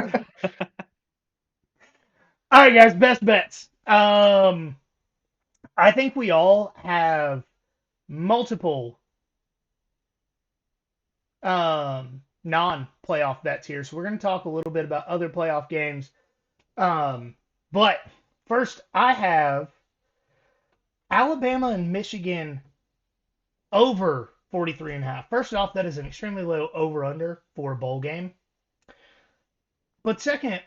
right, guys, best bets. I think we all have multiple non-playoff bets here, so we're going to talk a little bit about other playoff games. But first, I have Alabama and Michigan over 43.5. First off, that is an extremely low over-under for a bowl game. But second,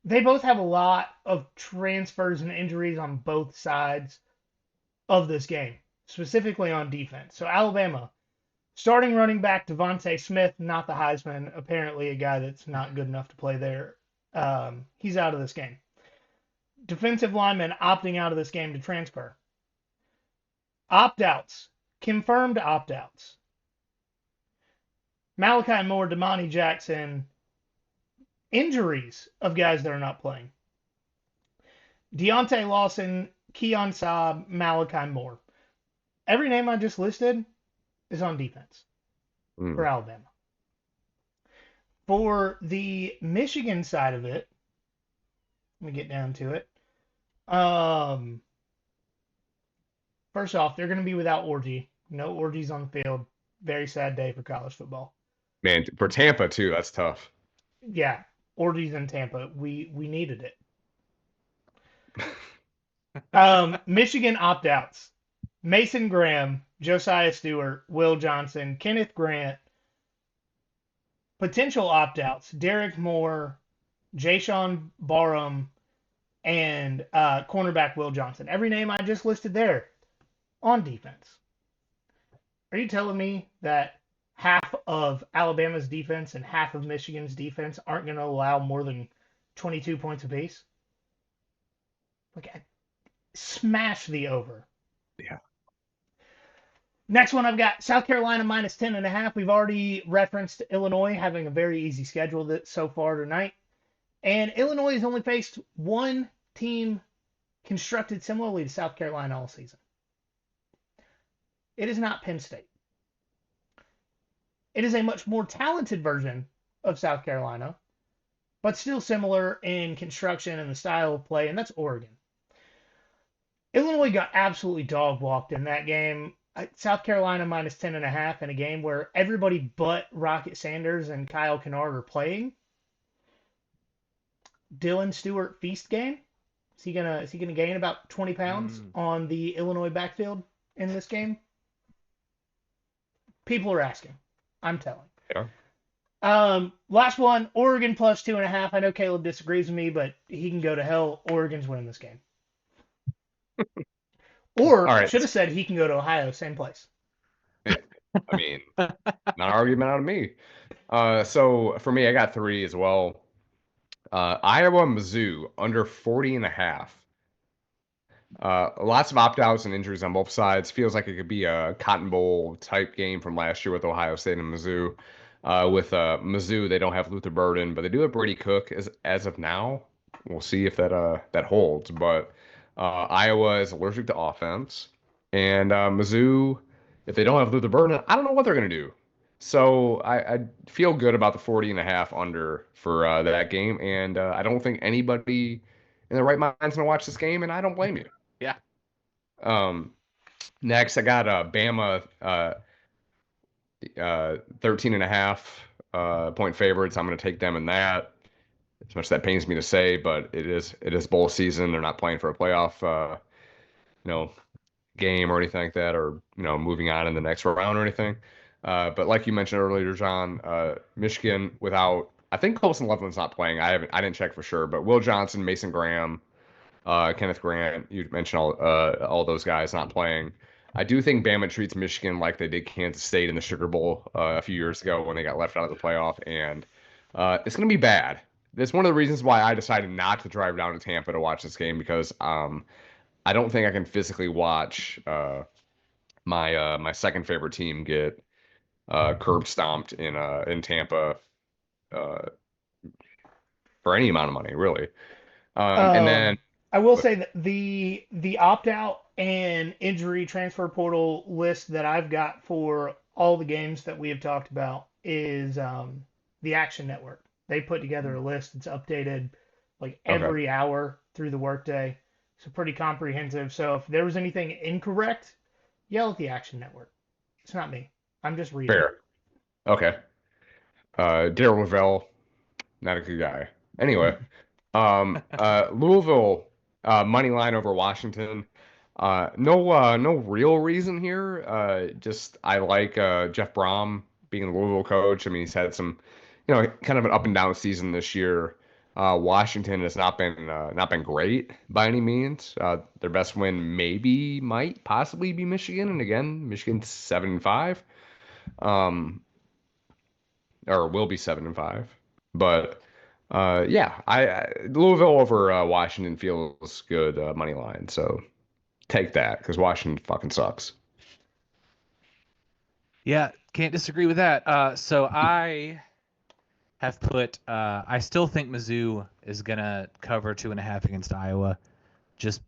they both have a lot of transfers and injuries on both sides of this game, specifically on defense. So Alabama, starting running back Devontae Smith, not the Heisman, apparently a guy that's not good enough to play there. He's out of this game. Defensive lineman opting out of this game to transfer. Opt-outs, confirmed opt-outs. Malachi Moore, Damani Jackson, injuries of guys that are not playing. Deontay Lawson, Keon Saab, Malachi Moore. Every name I just listed is on defense for Alabama. For the Michigan side of it, let me get down to it. First off, they're going to be without Orgy. No Orgies on the field. Very sad day for college football. Man, for Tampa, too, that's tough. Yeah, Orgies in Tampa. We needed it. Michigan opt-outs. Mason Graham, Josiah Stewart, Will Johnson, Kenneth Grant. Potential opt-outs. Derek Moore, Jayshon Barham, and cornerback Will Johnson. Every name I just listed there on defense. Are you telling me that half of Alabama's defense and half of Michigan's defense aren't going to allow more than 22 points apiece? Smash the over. Yeah. Next one I've got South Carolina minus 10.5. We've already referenced Illinois having a very easy schedule so far tonight. And Illinois has only faced one team constructed similarly to South Carolina all season. It is not Penn State. It is a much more talented version of South Carolina, but still similar in construction and the style of play, and that's Oregon. Illinois got absolutely dog-walked in that game. South Carolina minus 10.5 in a game where everybody but Rocket Sanders and Kyle Kennard are playing. Dylan Stewart feast game. Is he gonna gain about 20 pounds on the Illinois backfield in this game? People are asking. I'm telling. Yeah. Last one, Oregon plus 2.5. I know Caleb disagrees with me, but he can go to hell. Oregon's winning this game. Or All right. should have said he can go to Ohio, same place. I mean, not an argument out of me. So for me, I got 3 as well. Iowa, Mizzou under 40.5. Lots of opt-outs and injuries on both sides. Feels like it could be a Cotton Bowl type game from last year with Ohio State and Mizzou. With Mizzou, they don't have Luther Burden, but they do have Brady Cook as of now. We'll see if that holds. But Iowa is allergic to offense, and Mizzou, if they don't have Luther Burden, I don't know what they're gonna do. So I feel good about the 40.5 under for that game, and I don't think anybody in their right mind's gonna watch this game, and I don't blame you. Yeah. Next, I got Bama 13.5 point favorites. I'm going to take them in that. As much as that pains me to say, but it is bowl season. They're not playing for a playoff, game or anything like that, or moving on in the next round or anything. But like you mentioned earlier, John, Michigan without, I think Colson Loveland's not playing. I didn't check for sure, but Will Johnson, Mason Graham, Kenneth Grant, you mentioned all those guys not playing. I do think Bama treats Michigan like they did Kansas State in the Sugar Bowl a few years ago when they got left out of the playoff, and it's going to be bad. That's one of the reasons why I decided not to drive down to Tampa to watch this game, because I don't think I can physically watch my second favorite team get curb stomped in Tampa for any amount of money, really. And then I will say that the opt out and injury transfer portal list that I've got for all the games that we have talked about is the Action Network. They put together a list that's updated like every hour through the workday. So pretty comprehensive. So if there was anything incorrect, yell at the Action Network. It's not me. I'm just reading. fair. Okay. Darrell Lavelle, not a good guy. Anyway, Louisville money line over Washington. No real reason here. Just I like Jeff Brom being the Louisville coach. I mean, he's had some, kind of an up and down season this year. Washington has not been great by any means. Their best win might possibly be Michigan, and again, Michigan's 7-5. Or will be 7-5. But yeah, Louisville over Washington feels good money line. So take that because Washington fucking sucks. Yeah, can't disagree with that. So I have put. I still think Mizzou is gonna cover 2.5 against Iowa, just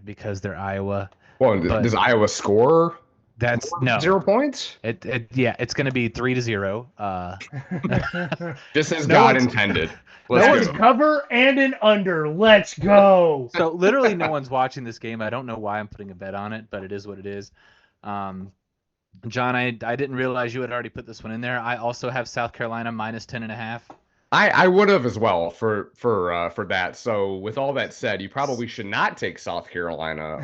because they're Iowa. Well, does Iowa score? That's no 0 points. It's going to be 3-0. Just as God intended. That was cover and an under. Let's go. So literally, no one's watching this game. I don't know why I'm putting a bet on it, but it is what it is. John, I didn't realize you had already put this one in there. I also have South Carolina minus 10.5. I would have as well for that. So with all that said, you probably should not take South Carolina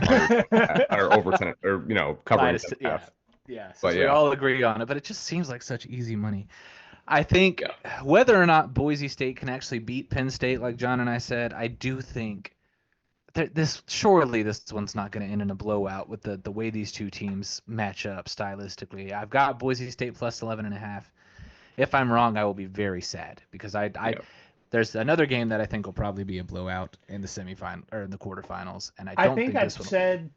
or over 10 or covering 10.5. Yeah. So we all agree on it, but it just seems like such easy money. I think whether or not Boise State can actually beat Penn State, like John and I said, I do think this one's not going to end in a blowout with the way these two teams match up stylistically. I've got Boise State plus 11.5. If I'm wrong, I will be very sad because there's another game that I think will probably be a blowout in the semifinal or in the quarterfinals, and I think I've said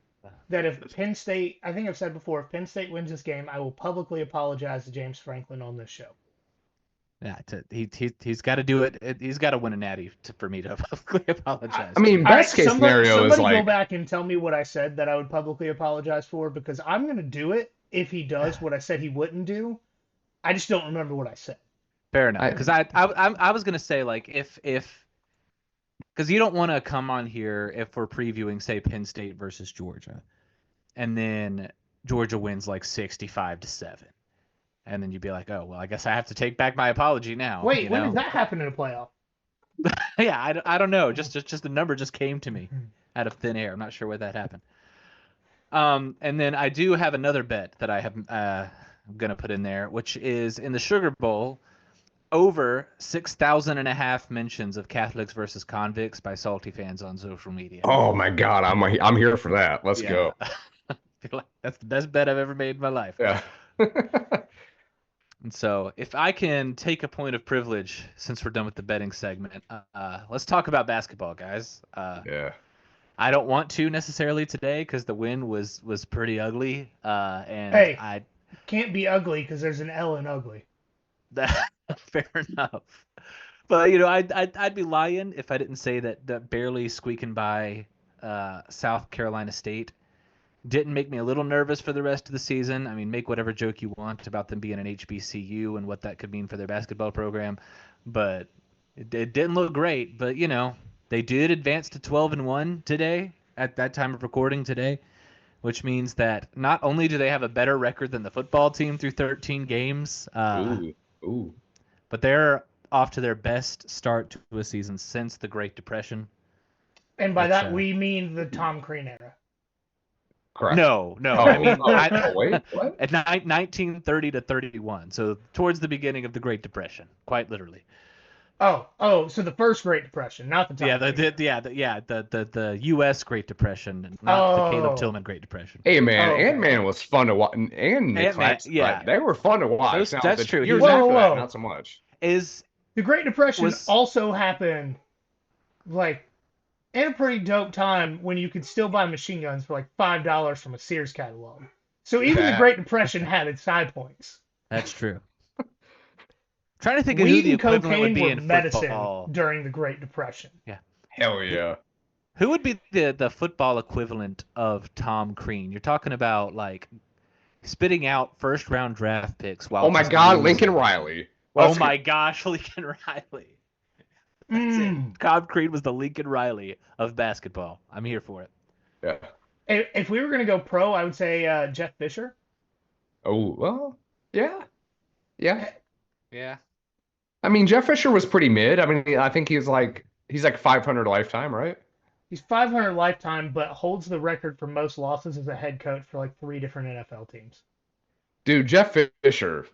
that if Penn State, I think I've said before, if Penn State wins this game, I will publicly apologize to James Franklin on this show. Yeah, he's got to do it. He's got to win a natty for me to publicly apologize. I mean, best case scenario is like go back and tell me what I said that I would publicly apologize for, because I'm going to do it if he does what I said he wouldn't do. I just don't remember what I said. Fair enough, because I was gonna say, like, if because you don't want to come on here if we're previewing, say, Penn State versus Georgia, and then Georgia wins like 65-7, and then you'd be like, oh well, I guess I have to take back my apology now. Wait, when did that happen in a playoff? Yeah, I don't know. Just the number just came to me out of thin air. I'm not sure where that happened. And then I do have another bet that I have I'm going to put in there, which is in the Sugar Bowl, over 6,500 mentions of Catholics versus convicts by salty fans on social media. Oh my God, I'm here for that. Let's go. That's the best bet I've ever made in my life. Yeah. And so, if I can take a point of privilege, since we're done with the betting segment, let's talk about basketball, guys. Yeah. I don't want to necessarily today because the win was pretty ugly. And Hey. I Can't be ugly because there's an L in ugly. fair enough. But you know, I'd be lying if I didn't say that barely squeaking by South Carolina State didn't make me a little nervous for the rest of the season. I mean, make whatever joke you want about them being an HBCU and what that could mean for their basketball program, but it didn't look great. But you know, they did advance to 12-1 today at that time of recording today, which means that not only do they have a better record than the football team through 13 games, Ooh. but they're off to their best start to a season since the Great Depression. And by that we mean the Tom Crean era. Correct. No. Oh, I mean, wait, what? At 1930 to 31, so towards the beginning of the Great Depression, quite literally. Oh, so the first Great Depression, not the Tom The U.S. Great Depression, not the Caleb Tillman Great Depression. Hey man, Ant-Man was fun to watch, and Nick Claxton, they were fun to watch. That's true. Years after that, not so much. The Great Depression also happened, like, in a pretty dope time when you could still buy machine guns for like $5 from a Sears catalog. So even the Great Depression had its high points. That's true. Trying to think of Weed who the and equivalent would cocaine be were in medicine football during the Great Depression. Yeah. Hell yeah. Who would be the football equivalent of Tom Crean? You're talking about like spitting out first round draft picks while. Oh my God, Lincoln Riley. Oh my gosh, Lincoln Riley. That's it. Tom Crean was the Lincoln Riley of basketball. I'm here for it. Yeah. If we were going to go pro, I would say Jeff Fisher. Oh, well, yeah. Yeah. I mean, Jeff Fisher was pretty mid. I mean, I think he's like 500 lifetime, right? He's 500 lifetime, but holds the record for most losses as a head coach for like 3 different NFL teams. Dude, Jeff Fisher,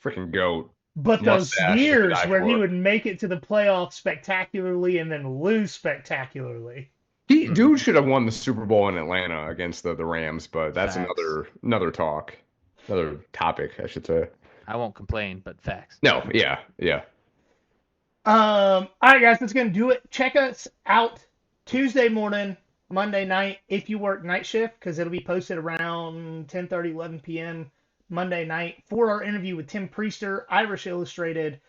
freaking GOAT. But those years where he would make it to the playoffs spectacularly and then lose spectacularly. Dude should have won the Super Bowl in Atlanta against the Rams, but that's another talk. Another topic, I should say. I won't complain, but facts. No, yeah. All right, guys, that's going to do it. Check us out Tuesday morning, Monday night, if you work night shift, because it'll be posted around 10:30, 11 p.m. Monday night for our interview with Tim Priester, Irish Illustrated,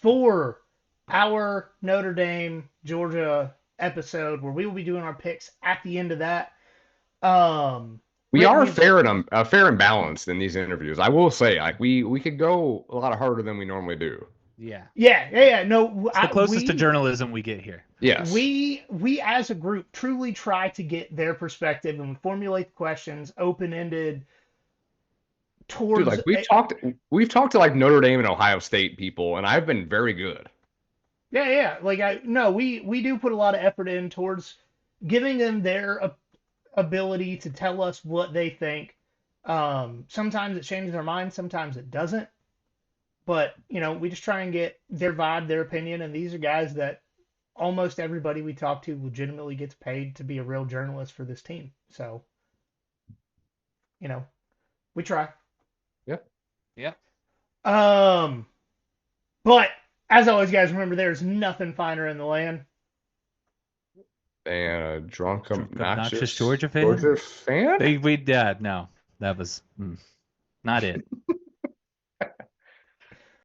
for our Notre Dame, Georgia episode, where we will be doing our picks at the end of that. We are fair and balanced in these interviews. I will say, like we could go a lot harder than we normally do. Yeah. No, it's the closest to journalism we get here. Yes. We as a group truly try to get their perspective and formulate the questions open-ended. Dude, like we've talked to like Notre Dame and Ohio State people, and I've been very good. Yeah. Like we do put a lot of effort in towards giving them their ability to tell us what they think. Sometimes it changes their mind, sometimes it doesn't. But, you know, we just try and get their vibe, their opinion, and these are guys that almost everybody we talk to legitimately gets paid to be a real journalist for this team. So, you know, we try. Yeah. But as always, guys, remember there's nothing finer in the land. And a drunk obnoxious Georgia fan? No, that was not it.